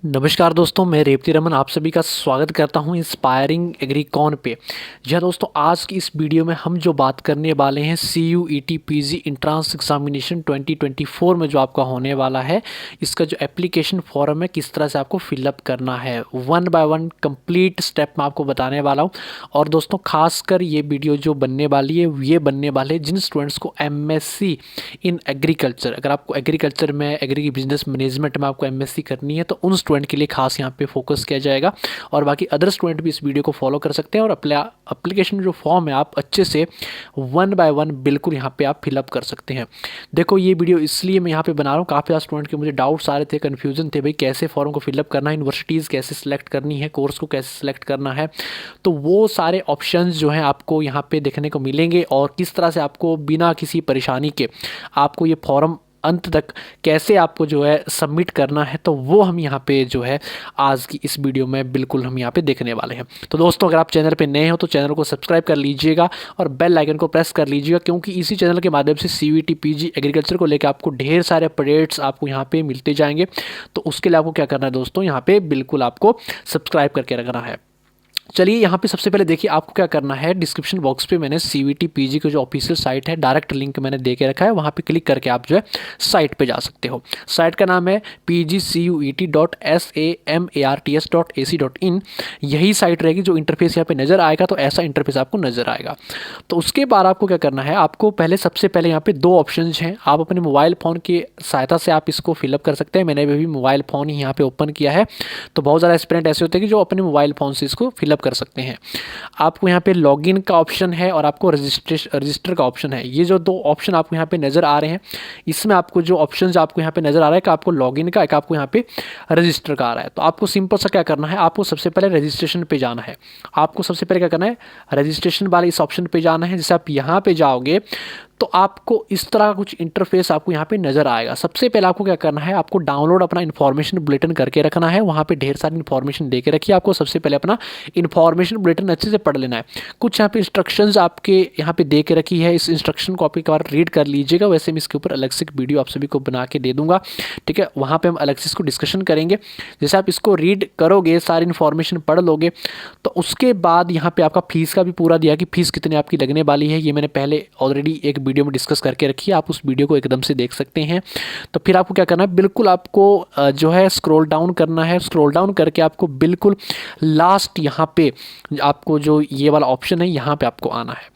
नमस्कार दोस्तों, मैं रेवती रमन आप सभी का स्वागत करता हूं इंस्पायरिंग एग्रीकॉन पे। जी हाँ दोस्तों, आज की इस वीडियो में हम जो बात करने वाले हैं CUET PG इंट्रांस एग्जामिनेशन 2024 में जो आपका होने वाला है, इसका जो एप्लीकेशन फॉर्म है किस तरह से आपको फिलअप करना है, one by one complete step मैं आपको बताने वाला हूँ। और दोस्तों खासकर ये वीडियो जो बनने वाली है ये बनने वाले जिन स्टूडेंट्स को MSc इन एग्रीकल्चर, अगर आपको एग्रीकल्चर में एग्री बिजनेस मैनेजमेंट में आपको MSc करनी है तो उन स्टूडेंट के लिए खास यहाँ पे फोकस किया जाएगा। और बाकी अदर स्टूडेंट भी इस वीडियो को फॉलो कर सकते हैं और एप्लीकेशन जो फॉर्म है आप अच्छे से वन बाय वन बिल्कुल यहाँ पे आप फिलअप कर सकते हैं। देखो ये वीडियो इसलिए मैं यहाँ पे बना रहा हूँ, काफ़ी ज़्यादा स्टूडेंट के मुझे डाउट्स आ रहे थे, कन्फ्यूजन थे भाई कैसे फॉर्म को फिलअप करना है, यूनिवर्सिटीज़ कैसे सिलेक्ट करनी है, कोर्स को कैसे सिलेक्ट करना है। तो वो सारे ऑप्शंस जो हैं आपको यहाँ पे देखने को मिलेंगे और किस तरह से आपको बिना किसी परेशानी के आपको ये फॉर्म अंत तक कैसे आपको जो है सबमिट करना है, तो वो हम यहाँ पे जो है आज की इस वीडियो में बिल्कुल हम यहाँ पे देखने वाले हैं। तो दोस्तों अगर आप चैनल पे नए हो तो चैनल को सब्सक्राइब कर लीजिएगा और बेल आइकन को प्रेस कर लीजिएगा, क्योंकि इसी चैनल के माध्यम से CUET PG एग्रीकल्चर को लेकर आपको ढेर सारे अपडेट्स आपको यहाँ पे मिलते जाएंगे। तो उसके लिए आपको क्या करना है दोस्तों, यहाँ पे बिल्कुल आपको सब्सक्राइब करके रखना है। चलिए यहाँ पे सबसे पहले देखिए आपको क्या करना है, डिस्क्रिप्शन बॉक्स पे मैंने CUET PG की जो ऑफिशियल साइट है डायरेक्ट लिंक मैंने दे के रखा है, वहाँ पे क्लिक करके आप जो है साइट पे जा सकते हो। साइट का नाम है pgcuet.samarts.ac.in। यही साइट रहेगी, जो इंटरफेस यहाँ पे नज़र आएगा तो ऐसा इंटरफेस आपको नज़र आएगा। तो उसके बाद आपको क्या करना है, आपको पहले सबसे पहले यहाँ पे दो ऑप्शन हैं, आप अपने मोबाइल फ़ोन की सहायता से आप इसको फिलअप कर सकते हैं। मैंने भी मोबाइल फ़ोन ही यहाँ पे ओपन किया है। तो बहुत ज़्यादा एस्पिरेंट ऐसे होते हैं कि जो अपने मोबाइल फ़ोन से इसको फिलअप कर सकते हैं। आपको यहाँ पे लॉगिन का ऑप्शन है और आपको रजिस्टर का ऑप्शन है। ये जो दो ऑप्शन आपको यहाँ पे नज़र आ रहे हैं, इसमें आपको जो ऑप्शन आपको यहाँ पे नज़र आ रहा है कि आपको लॉगिन का, एक आपको यहाँ पे रजिस्टर का आ रहा है। तो आपको सिंपल सा क्या करना है, आपको सबसे पहले रजिस्ट्रेशन पे जाना है। आपको सबसे पहले क्या करना है, रजिस्ट्रेशन वाले इस ऑप्शन पे जाना है। जैसे आप यहाँ पे जाओगे तो आपको इस तरह का कुछ इंटरफेस आपको यहाँ पे नज़र आएगा। सबसे पहले आपको क्या करना है, आपको डाउनलोड अपना इन्फॉर्मेशन बुलेटिन करके रखना है। वहाँ पे ढेर सारी इन्फॉर्मेशन दे के रखिए। आपको सबसे पहले अपना इन्फॉर्मेशन बुलेटिन अच्छे से पढ़ लेना है। कुछ यहाँ पे इंस्ट्रक्शंस आपके यहाँ पे दे के रखी है, इस इंस्ट्रक्शन को आप एक बार रीड कर लीजिएगा। वैसे मैं इसके ऊपर अलग से एक वीडियो आप सभी को बना के दे दूँगा, ठीक है। वहाँ पर हम अलग से इसको डिस्कशन करेंगे। जैसे आप इसको रीड करोगे, सारी इन्फॉर्मेशन पढ़ लोगे, तो उसके बाद यहाँ पे आपका फीस का भी पूरा दिया कि फीस कितनी आपकी लगने वाली है। ये मैंने पहले ऑलरेडी एक वीडियो में डिस्कस करके रखी है, आप उस वीडियो को एकदम से देख सकते हैं। तो फिर आपको क्या करना है, बिल्कुल आपको जो है स्क्रॉल डाउन करना है। स्क्रॉल डाउन करके आपको बिल्कुल लास्ट यहाँ पे आपको जो ये वाला ऑप्शन है यहाँ पे आपको आना है।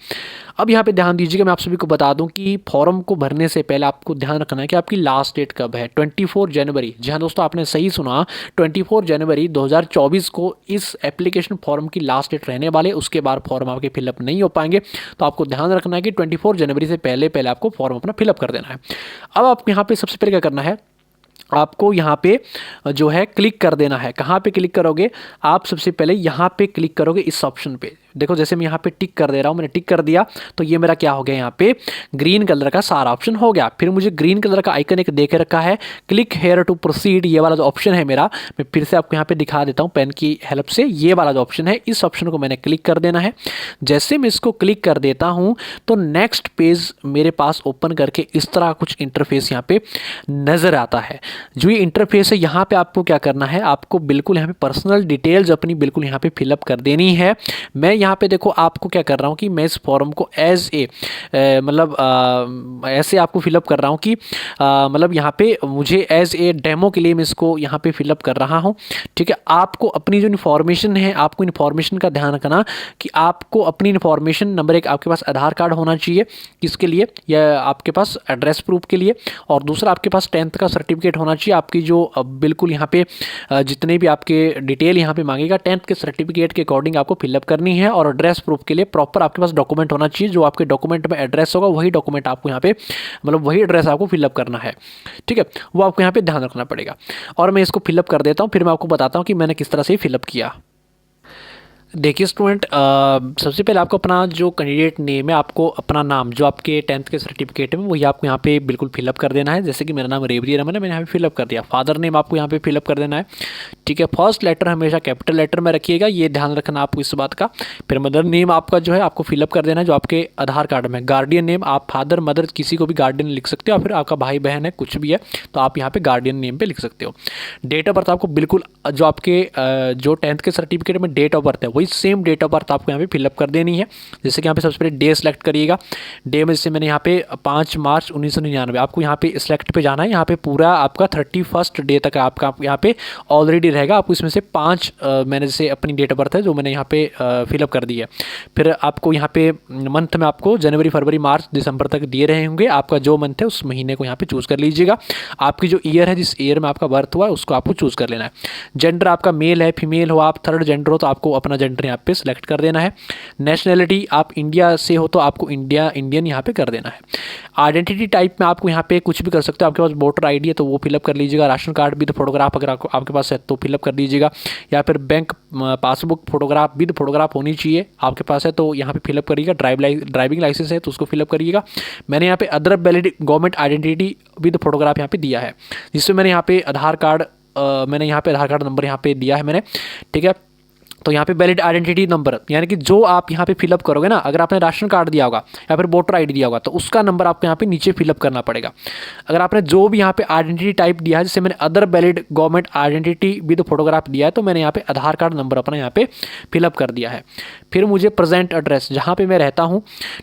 अब यहाँ पे ध्यान दीजिएगा, मैं आप सभी को बता दूं कि फॉर्म को भरने से पहले आपको ध्यान रखना है कि आपकी लास्ट डेट कब है, 24 जनवरी। जी हाँ दोस्तों, आपने सही सुना, 24 जनवरी 2024 को इस एप्लीकेशन फॉर्म की लास्ट डेट रहने वाले। उसके बाद फॉर्म आपके फिलअप नहीं हो पाएंगे। तो आपको ध्यान रखना है कि 24 जनवरी से पहले पहले आपको फॉर्म अपना फिलअप कर देना है। अब आपको यहाँ पे सबसे पहले क्या करना है, आपको यहाँ पे जो है क्लिक कर देना है। कहाँ पे क्लिक करोगे, आप सबसे पहले यहाँ पे क्लिक करोगे इस ऑप्शन पे। देखो जैसे मैं यहाँ पे टिक कर दे रहा हूँ, मैंने टिक कर दिया तो ये मेरा क्या हो गया, यहाँ पे ग्रीन कलर का सारा ऑप्शन हो गया। फिर मुझे ग्रीन कलर का आइकन एक दे के रखा है, क्लिक हेयर टू प्रोसीड। ये वाला जो ऑप्शन है मेरा, मैं फिर से आपको यहाँ पे दिखा देता हूँ पेन की हेल्प से। ये वाला जो ऑप्शन है, इस ऑप्शन को मैंने क्लिक कर देना है। जैसे मैं इसको क्लिक कर देता हूँ तो नेक्स्ट पेज मेरे पास ओपन करके इस तरह कुछ इंटरफेस यहाँ पे नज़र आता है। जो ये इंटरफेस है, यहाँ पे आपको क्या करना है, आपको बिल्कुल यहाँ पे पर्सनल डिटेल्स अपनी बिल्कुल यहाँ पे फिलअप कर देनी है। मैं यहाँ पे देखो आपको क्या कर रहा हूँ कि मैं इस फॉर्म को एज ए मतलब ऐसे आपको फिलअप कर रहा हूँ कि मतलब यहाँ पे मुझे एज ए डेमो के लिए मैं इसको यहाँ पे फिलअप कर रहा हूँ, ठीक है। आपको अपनी जो इन्फॉर्मेशन है, आपको इन्फॉर्मेशन का ध्यान रखना कि आपको अपनी इन्फॉर्मेशन, नंबर एक आपके पास आधार कार्ड होना चाहिए, किसके लिए, या आपके पास एड्रेस प्रूफ के लिए, और दूसरा आपके पास 10th का सर्टिफिकेट होना चाहिए। आपकी जो बिल्कुल यहाँ पे जितने भी आपके डिटेल यहाँ पे मांगेगा 10th के सर्टिफिकेट के अकॉर्डिंग आपको फिलअप करनी है। और एड्रेस प्रूफ के लिए प्रॉपर आपके पास डॉक्यूमेंट होना चाहिए, जो आपके डॉक्यूमेंट में एड्रेस होगा वही डॉक्यूमेंट आपको यहाँ पे मतलब वही एड्रेस आपको फिलअप करना है, ठीक है। वो आपको यहाँ पे ध्यान रखना पड़ेगा। और मैं इसको फिलअप कर देता हूँ, फिर मैं आपको बताता हूँ कि मैंने किस तरह से फिलअप किया। देखिए स्टूडेंट, सबसे पहले आपको अपना जो कैंडिडेट नेम है, आपको अपना नाम जो आपके 10th के सर्टिफिकेट में, वही आपको यहाँ पे बिल्कुल फिलअप कर देना है। जैसे कि मेरा नाम रेवती रमन है, मैंने यहाँ पे फिलअप कर दिया। फादर नेम आपको यहाँ पे फिलअप कर देना है, ठीक है। फर्स्ट लेटर हमेशा कैपिटल लेटर में रखिएगा, ये ध्यान रखना आपको इस बात का। फिर मदर नेम आपका जो है आपको फिलअप कर देना है जो आपके आधार कार्ड में। गार्डियन नेम आप फादर मदर किसी को भी गार्डियन लिख सकते हो, या फिर आपका भाई बहन है कुछ भी है तो आप यहाँ पे गार्डियन नेम पे लिख सकते हो। डेट ऑफ बर्थ आपको बिल्कुल जो आपके जो 10th के सर्टिफिकेट में डेट ऑफ बर्थ है वही सेम डेट ऑफ बर्थ आपको यहाँ पे फिलअप कर देनी है। जैसे कि यहाँ पे सबसे पहले डे सेलेक्ट करिएगा। डे में जैसे मैंने यहाँ पे 5 मार्च 1999, आपको यहाँ पे सिलेक्ट पे जाना है। यहाँ पे पूरा आपका 31st डे तक आपका यहाँ पे ऑलरेडी रहेगा। आपको इसमें से 5 मैंने जैसे अपनी डेट ऑफ बर्थ है जो मैंने यहाँ पे फिलअप कर दी है। फिर आपको यहाँ पे मंथ में आपको जनवरी फरवरी मार्च दिसंबर तक दिए रहे होंगे। आपका जो मंथ है उस महीने को यहाँ पे चूज़ कर लीजिएगा। आपकी जो ईयर है, जिस ईयर में आपका बर्थ हुआ है उसको आपको चूज़ कर लेना है। जेंडर आपका मेल है फीमेल हो, आप थर्ड जेंडर हो तो आपको अपना जेंडर यहाँ पे सिलेक्ट कर देना है। नेशनैलिटी आप इंडिया से हो तो आपको इंडियन यहाँ पे कर देना है। आइडेंटिटी टाइप में आपको यहाँ पे कुछ भी कर सकते हो। आपके पास वोटर आईडी है तो वो फिलअप कर लीजिएगा। राशन कार्ड विद फोटोग्राफ अगर आपके पास है तो फिलअप कर दीजिएगा, या फिर bank passbook photograph with photograph होनी चाहिए आपके पास है तो यहाँ पे फिलअप करिएगा। ड्राइविंग लाइसेंस है तो उसको फिलअप करिएगा। मैंने यहाँ पे other valid government identity with photograph यहाँ पे दिया है, जिसमें मैंने यहाँ पे आधार कार्ड नंबर यहाँ पे दिया है मैंने, ठीक है। तो यहाँ पे वैलिड आइडेंटिटी नंबर यानी कि जो आप यहाँ पे फिलअप करोगे ना, अगर आपने राशन कार्ड दिया होगा या फिर वोटर आईडी दिया होगा तो उसका नंबर आपको यहाँ पे नीचे फिलअप करना पड़ेगा। अगर आपने जो भी यहाँ पे आइडेंटिटी टाइप दिया है, जैसे मैंने other valid government identity with photograph दिया है तो मैंने यहाँ पे आधार कार्ड नंबर अपना यहाँ पे फिलअप कर दिया है। फिर मुझे प्रेजेंट एड्रेस जहाँ पे मैं रहता हूँ,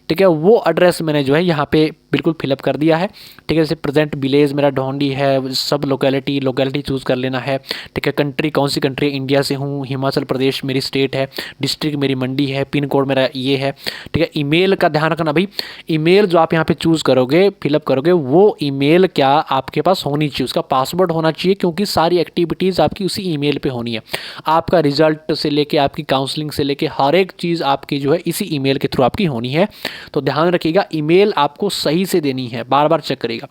ठीक है, वो एड्रेस मैंने जो है यहाँ पे बिल्कुल फिलअप कर दिया है, ठीक है। जैसे प्रेजेंट विलेज मेरा ढोंडी है, सब लोकेलिटी चूज़ कर लेना है, ठीक है। कंट्री कौन सी कंट्री, इंडिया से हूँ, हिमाचल प्रदेश मेरी स्टेट है, डिस्ट्रिक्ट मेरी मंडी है, पिन कोड मेरा ये है, ठीक है। ईमेल का ध्यान रखना भाई, ईमेल जो आप यहाँ पे चूज़ करोगे फिलअप करोगे वो ईमेल क्या आपके पास होनी चाहिए, उसका पासवर्ड होना चाहिए, क्योंकि सारी एक्टिविटीज़ आपकी उसी ईमेल पे होनी है। आपका रिजल्ट से लेके आपकी काउंसलिंग से लेके हर एक चीज़ आपकी जो है इसी ईमेल के थ्रू आपकी होनी है। तो ध्यान रखिएगा ईमेल आपको सही से देनी है, बार बार चेक करिएगा।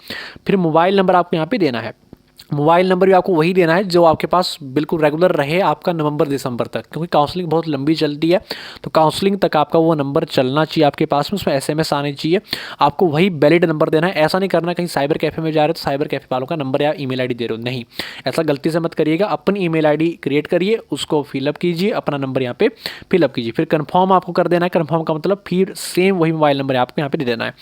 फिर मोबाइल नंबर आपको यहाँ पे देना है। मोबाइल नंबर भी आपको वही देना है जो आपके पास बिल्कुल रेगुलर रहे आपका नवंबर दिसंबर तक, क्योंकि काउंसलिंग बहुत लंबी चलती है तो काउंसलिंग तक आपका वो नंबर चलना चाहिए आपके पास में, उसमें एसएमएस आने चाहिए। आपको वही वैलिड नंबर देना है। ऐसा नहीं करना कहीं साइबर कैफ़े में जा रहे हो तो साइबर कैफ़े वालों का नंबर या ईमेल आईडी दे रहे हो, नहीं, ऐसा गलती से मत करिएगा। अपनी ईमेल आईडी क्रिएट करिए, उसको फिलअप कीजिए, अपना नंबर यहाँ पे फिलअप कीजिए। फिर कन्फर्म आपको कर देना है। कन्फर्म का मतलब फिर सेम वही मोबाइल नंबर आपको यहाँ पे दे देना है।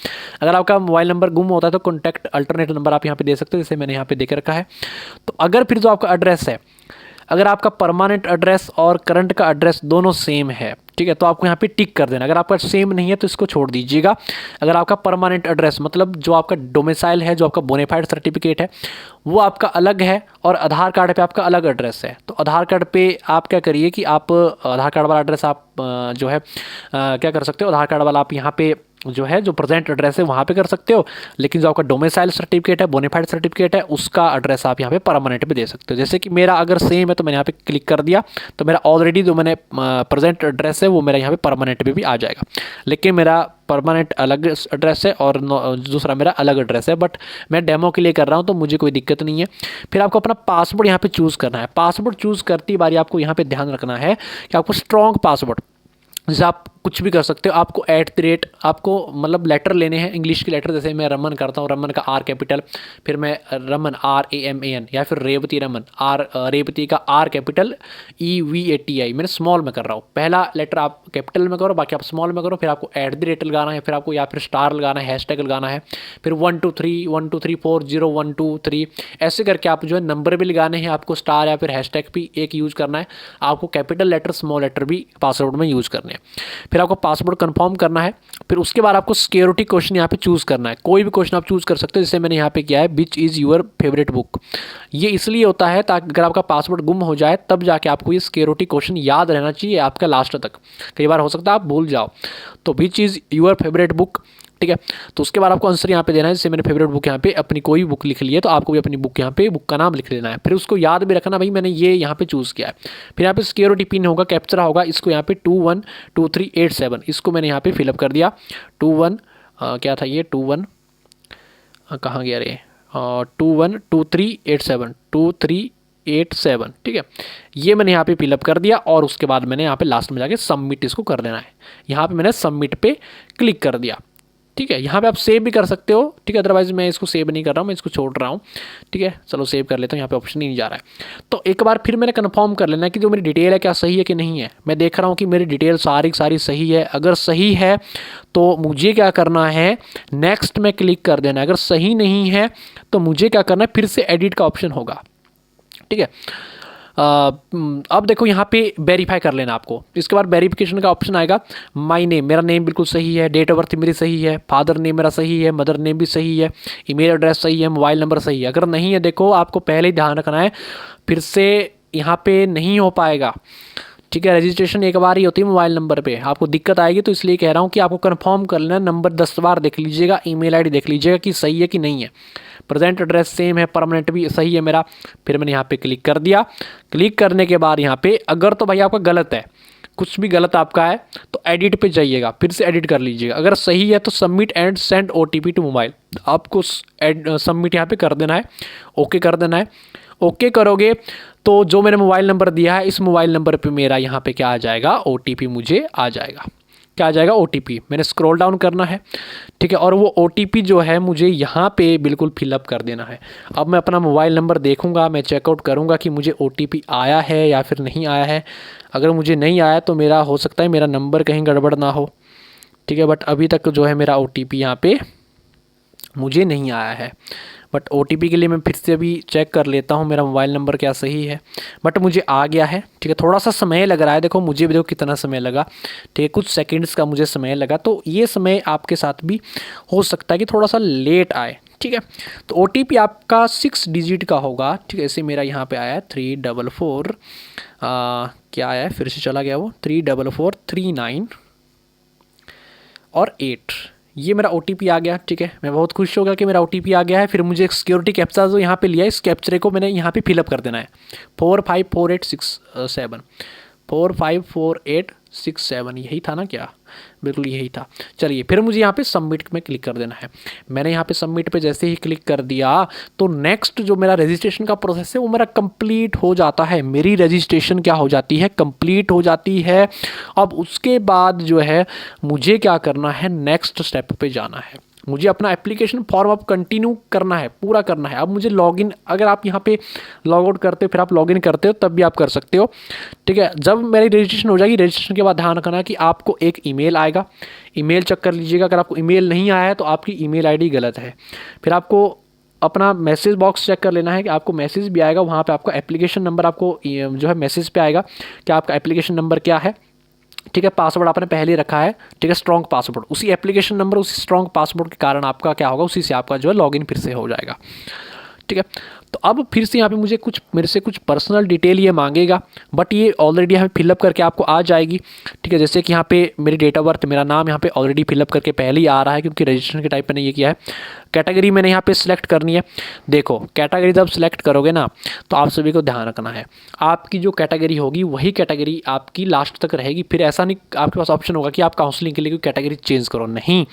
अगर आपका मोबाइल नंबर गुम होता है तो कॉन्टैक्ट अल्टरनेट नंबर आप यहाँ पे दे सकते हो, जैसे मैंने यहाँ पे दे के रखा है। तो अगर फिर जो आपका एड्रेस है, अगर आपका परमानेंट एड्रेस और करंट का एड्रेस दोनों सेम है, ठीक है, तो आपको यहाँ पे टिक कर देना। अगर आपका सेम नहीं है तो इसको छोड़ दीजिएगा। अगर आपका परमानेंट एड्रेस मतलब जो आपका डोमिसाइल है, जो आपका बोनाफाइड सर्टिफिकेट है वो आपका अलग है और आधार कार्ड पे आपका अलग एड्रेस है, तो आधार कार्ड पे आप क्या करिए कि आप आधार कार्ड वाला एड्रेस आप जो है क्या कर सकते हो, आधार कार्ड वाला आप यहाँ पे जो है जो प्रेजेंट एड्रेस है वहाँ पे कर सकते हो, लेकिन जो आपका डोमिसाइल सर्टिफिकेट है, बोनाफाइड सर्टिफिकेट है, उसका एड्रेस आप यहाँ पे परमानेंट पे दे सकते हो। जैसे कि मेरा अगर सेम है तो मैंने यहाँ पे क्लिक कर दिया तो मेरा ऑलरेडी जो मैंने प्रेजेंट एड्रेस है वो मेरा यहाँ पे परमानेंट पे भी आ जाएगा। लेकिन मेरा परमानेंट अलग एड्रेस है और दूसरा मेरा अलग एड्रेस है, बट मैं डेमो के लिए कर रहा हूँ तो मुझे कोई दिक्कत नहीं है। फिर आपको अपना पासवर्ड यहाँ पे चूज़ करना है। पासवर्ड चूज़ करती बारी आपको यहाँ पे ध्यान रखना है कि आपको स्ट्रॉन्ग पासवर्ड, जैसे आप कुछ भी कर सकते हो, आपको @ आपको मतलब लेटर लेने हैं, इंग्लिश की लेटर, जैसे मैं रमन करता हूँ, रमन का R कैपिटल, फिर मैं रमन RAMAN, या फिर रेवती रमन रेवती का R कैपिटल EVATI मैंने स्मॉल में कर रहा हूँ। पहला लेटर आप कैपिटल में करो, बाकी आप स्मॉल में करो। फिर आपको @ लगाना है, फिर आपको या फिर स्टार लगाना है, हैशटैग लगाना है, फिर 1 2 3 1 2 3 4 0 1 2 3 ऐसे करके आप जो है नंबर भी लगाने हैं, आपको स्टार या फिर हैशटैग भी एक यूज़ करना है। आपको कैपिटल लेटर स्मॉल लेटर भी पासवर्ड में यूज़ करने हैं। फिर आपको पासवर्ड कंफर्म करना है। फिर उसके बाद आपको सिक्योरिटी क्वेश्चन यहाँ पे चूज़ करना है। कोई भी क्वेश्चन आप चूज़ कर सकते हो, जैसे मैंने यहाँ पे किया है which is your favourite book. ये इसलिए होता है ताकि अगर आपका पासवर्ड गुम हो जाए तब जाके आपको ये सिक्योरिटी क्वेश्चन याद रहना चाहिए आपका लास्ट तक। कई बार हो सकता है आप भूल जाओ। तो which is your favourite book, ठीक है। तो उसके बाद आपको आंसर यहाँ पे देना है। जैसे मैंने फेवरेट बुक यहाँ पे अपनी कोई बुक लिख ली है तो आपको भी अपनी बुक यहाँ पे बुक का नाम लिख लेना है। फिर उसको याद भी रखना भाई मैंने ये यहाँ पे चूज़ किया है। फिर यहाँ पे सिक्योरिटी पिन होगा, कैप्चरा होगा, इसको यहाँ पे 212387 इसको मैंने यहाँ पे फिलअप कर दिया। 21 क्या था ये 21 कहाँ गया रे 212387 23 87, ठीक है। ये मैंने यहाँ पे फिलअप कर दिया और उसके बाद मैंने यहाँ पे लास्ट में जाके सबमिट इसको कर देना है। यहाँ पे मैंने सबमिट पे क्लिक कर दिया, ठीक है। यहाँ पे आप सेव भी कर सकते हो, ठीक है, अदरवाइज मैं इसको सेव नहीं कर रहा हूँ, मैं इसको छोड़ रहा हूँ, ठीक है। चलो सेव कर लेता हूँ, यहाँ पे ऑप्शन ही नहीं जा रहा है। तो एक बार फिर मैंने कन्फर्म कर लेना है कि जो मेरी डिटेल है क्या सही है कि नहीं है। मैं देख रहा हूँ कि मेरी डिटेल सारी सारी सही है। अगर सही है तो मुझे क्या करना है, नेक्स्ट में क्लिक कर देना है। अगर सही नहीं है तो मुझे क्या करना है, फिर से एडिट का ऑप्शन होगा, ठीक है। अब देखो यहाँ पे वेरीफाई कर लेना आपको। इसके बाद वेरिफिकेशन का ऑप्शन आएगा। माय नेम, मेरा नेम बिल्कुल सही है, डेट ऑफ बर्थ मेरी सही है, फादर नेम मेरा सही है, मदर नेम भी सही है, ईमेल एड्रेस सही है, मोबाइल नंबर सही है। अगर नहीं है, देखो आपको पहले ही ध्यान रखना है, फिर से यहाँ पे नहीं हो पाएगा, ठीक है। रजिस्ट्रेशन एक बार ही होती है मोबाइल नंबर पे, आपको दिक्कत आएगी, तो इसलिए कह रहा हूँ कि आपको कंफर्म कर लेना। नंबर 10 बार देख लीजिएगा, ईमेल आईडी देख लीजिएगा कि सही है कि नहीं है। प्रेजेंट एड्रेस सेम है, परमानेंट भी सही है मेरा। फिर मैंने यहाँ पे क्लिक कर दिया। क्लिक करने के बाद यहाँ पे अगर तो भाई आपका गलत है, कुछ भी गलत आपका है, तो एडिट पे जाइएगा, फिर से एडिट कर लीजिएगा। अगर सही है तो submit and send OTP to mobile, आपको सबमिट यहाँ पे कर देना है, ओके कर देना है। ओके करोगे तो जो मैंने मोबाइल नंबर दिया है, इस मोबाइल नंबर पे मेरा यहाँ पे क्या आ जाएगा, OTP मुझे आ जाएगा। क्या आ जाएगा, OTP। मैंने स्क्रॉल डाउन करना है, ठीक है, और वो OTP जो है मुझे यहाँ पे बिल्कुल फिलअप कर देना है। अब मैं अपना मोबाइल नंबर देखूँगा, मैं चेकआउट करूँगा कि मुझे OTP आया है या फिर नहीं आया है। अगर मुझे नहीं आया तो मेरा हो सकता है मेरा नंबर कहीं गड़बड़ ना हो, ठीक है। बट अभी तक जो है मेरा OTP यहाँ पे मुझे नहीं आया है। बट OTP के लिए मैं फिर से अभी चेक कर लेता हूँ मेरा मोबाइल नंबर क्या सही है। बट मुझे आ गया है, ठीक है। थोड़ा सा समय लग रहा है, देखो मुझे भी देखो कितना समय लगा, ठीक है, कुछ सेकंड्स का मुझे समय लगा। तो ये समय आपके साथ भी हो सकता है कि थोड़ा सा लेट आए, ठीक है। तो OTP आपका 6 डिजिट का होगा, ठीक है। ऐसे मेरा यहाँ पे आया है 344, क्या आया है, फिर से चला गया वो, 34439 और 8, ये मेरा OTP आ गया, ठीक है। मैं बहुत खुश हो गया कि मेरा OTP आ गया है। फिर मुझे एक सिक्योरिटी कैप्चा जो यहाँ पे लिया है, इस कैप्चरे को मैंने यहाँ पे फिलअप कर देना है। 454867, 454867, यही था ना, क्या बिल्कुल यही था। चलिए फिर मुझे यहाँ पे सबमिट में क्लिक कर देना है। मैंने यहाँ पे सबमिट पे जैसे ही क्लिक कर दिया तो नेक्स्ट जो मेरा रजिस्ट्रेशन का प्रोसेस है वो मेरा कंप्लीट हो जाता है। मेरी रजिस्ट्रेशन क्या हो जाती है, कंप्लीट हो जाती है। अब उसके बाद जो है मुझे क्या करना है, नेक्स्ट स्टेप पे जाना है। मुझे अपना एप्लीकेशन फॉर्म अब कंटिन्यू करना है, पूरा करना है। अब मुझे लॉगिन, अगर आप यहाँ पे लॉग आउट करते हो फिर आप लॉगिन करते हो तब भी आप कर सकते हो, ठीक है। जब मेरी रजिस्ट्रेशन हो जाएगी, रजिस्ट्रेशन के बाद ध्यान रखना कि आपको एक ईमेल आएगा, ईमेल चेक कर लीजिएगा। अगर आपको ईमेल नहीं आया है तो आपकी ईमेल आईडी गलत है। फिर आपको अपना मैसेज बॉक्स चेक कर लेना है कि आपको मैसेज भी आएगा, वहाँ पर आपका एप्लीकेशन नंबर आपको जो है मैसेज पे आएगा कि आपका एप्लीकेशन नंबर क्या है, ठीक है। पासवर्ड आपने पहले ही रखा है, ठीक है, स्ट्रॉन्ग पासवर्ड। उसी एप्लीकेशन नंबर, उसी स्ट्रॉन्ग पासवर्ड के कारण आपका क्या होगा, उसी से आपका जो है लॉगिन फिर से हो जाएगा, ठीक है। तो अब फिर से यहाँ पे मुझे मेरे से कुछ पर्सनल डिटेल ये मांगेगा, बट ये ऑलरेडी हमें फिलअप करके आपको आ जाएगी, ठीक है। जैसे कि यहाँ पे मेरी डेट ऑफ बर्थ, मेरा नाम यहाँ पे ऑलरेडी फिलअप करके पहले ही आ रहा है क्योंकि रजिस्ट्रेशन के टाइप मैंने ये किया है। कैटेगरी मैंने यहाँ पे सिलेक्ट करनी है। देखो कैटेगरी जब सिलेक्ट करोगे ना तो आप सभी को ध्यान रखना है, आपकी जो कैटेगरी होगी वही कैटेगरी आपकी लास्ट तक रहेगी। फिर ऐसा नहीं आपके पास ऑप्शन होगा कि आप काउंसलिंग के लिए कोई कैटेगरी चेंज करो, नहीं।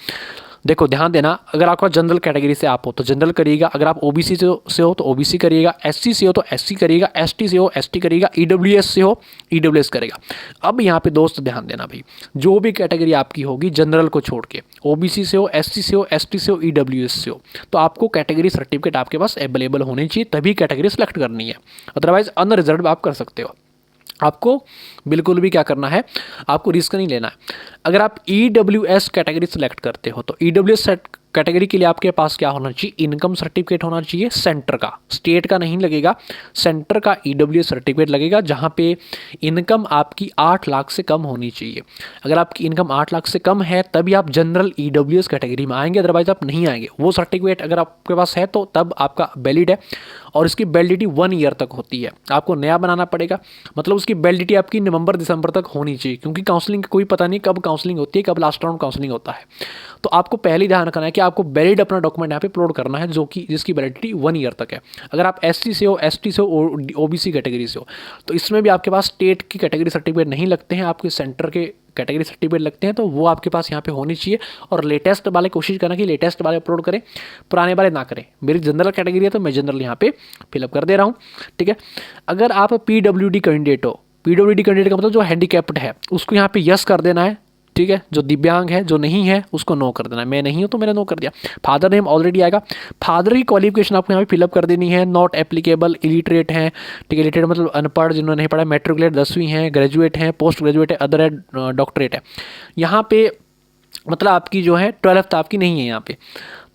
देखो ध्यान देना, अगर आपका जनरल कैटेगरी से आप हो तो जनरल करिएगा, अगर आप OBC से हो तो OBC करिएगा, SC से हो तो SC करिएगा, ST से हो ST करिएगा, EWS से हो EWS करेगा। अब यहाँ पे दोस्त ध्यान देना भाई, जो भी कैटेगरी आपकी होगी जनरल को छोड़ के, OBC से हो, SC से हो, ST से हो, EWS से हो, तो आपको कैटेगरी सर्टिफिकेट आपके पास अवेलेबल होनी चाहिए, तभी कैटेगरी सेलेक्ट करनी है। अदरवाइज अनरिजर्व आप कर सकते हो। आपको बिल्कुल भी क्या करना है, आपको रिस्क नहीं लेना है। अगर आप EWS कैटेगरी सेलेक्ट करते हो तो EWS कैटेगरी के लिए आपके पास क्या होना चाहिए, इनकम सर्टिफिकेट होना चाहिए सेंटर का, स्टेट का नहीं लगेगा, सेंटर का EWS सर्टिफिकेट लगेगा, जहां पे इनकम आपकी 8 लाख से कम होनी चाहिए। अगर आपकी इनकम 8 लाख से कम है तभी आप जनरल EWS कैटेगरी में आएंगे, अदरवाइज आप नहीं आएंगे। वो सर्टिफिकेट अगर आपके पास है तो तब आपका वैलिड है, और इसकी वैलिडिटी 1 ईयर तक होती है। आपको नया बनाना पड़ेगा, मतलब उसकी वैलिडिटी आपकी नवंबर दिसंबर तक होनी चाहिए, क्योंकि काउंसलिंग कोई पता नहीं कब काउंसलिंग होती है, कब लास्ट राउंड काउंसलिंग होता है। तो आपको पहले ही ध्यान रखना है कि आपको वैलिड अपना डॉक्यूमेंट यहाँ पे अपलोड करना है, जो कि जिसकी वैलिडिटी 1 ईयर तक है। अगर आप SC से हो, ST से हो, OBC कैटेगरी से हो तो इसमें भी आपके पास स्टेट की कैटेगरी सर्टिफिकेट नहीं लगते हैं, आपके सेंटर के कैटेगरी सर्टिफिकेट लगते हैं तो वो आपके पास यहाँ पे होनी चाहिए। और लेटेस्ट वाले कोशिश करना कि लेटेस्ट वाले अपलोड करें, पुराने वाले ना करें। मेरी जनरल कैटेगरी है तो मैं जनरल यहाँ पे फिलअप कर दे रहा हूँ, ठीक है। अगर आप PWD कैंडिडेट हो, PWD कैंडिडेट का मतलब जो हैंडीकैप्ड है उसको यहाँ पे यस कर देना है, ठीक है। जो दिव्यांग है, जो नहीं है, उसको नो कर देना है। मैं नहीं हूँ तो मैंने नो कर दिया। फादर नेम ऑलरेडी आएगा। फादर की क्वालिफिकेशन आपको यहाँ पे फिलअप कर देनी है। नॉट एप्लीकेबल, इलिटरेट हैं, ठीक है। इलिटरेट मतलब अनपढ़, जिन्होंने नहीं पढ़ा, मैट्रिकुलेट 10वीं है, ग्रेजुएट हैं, पोस्ट ग्रेजुएट है, अदर है, डॉक्टरेट है। यहाँ पे मतलब आपकी जो है 12th आपकी नहीं है यहाँ पे,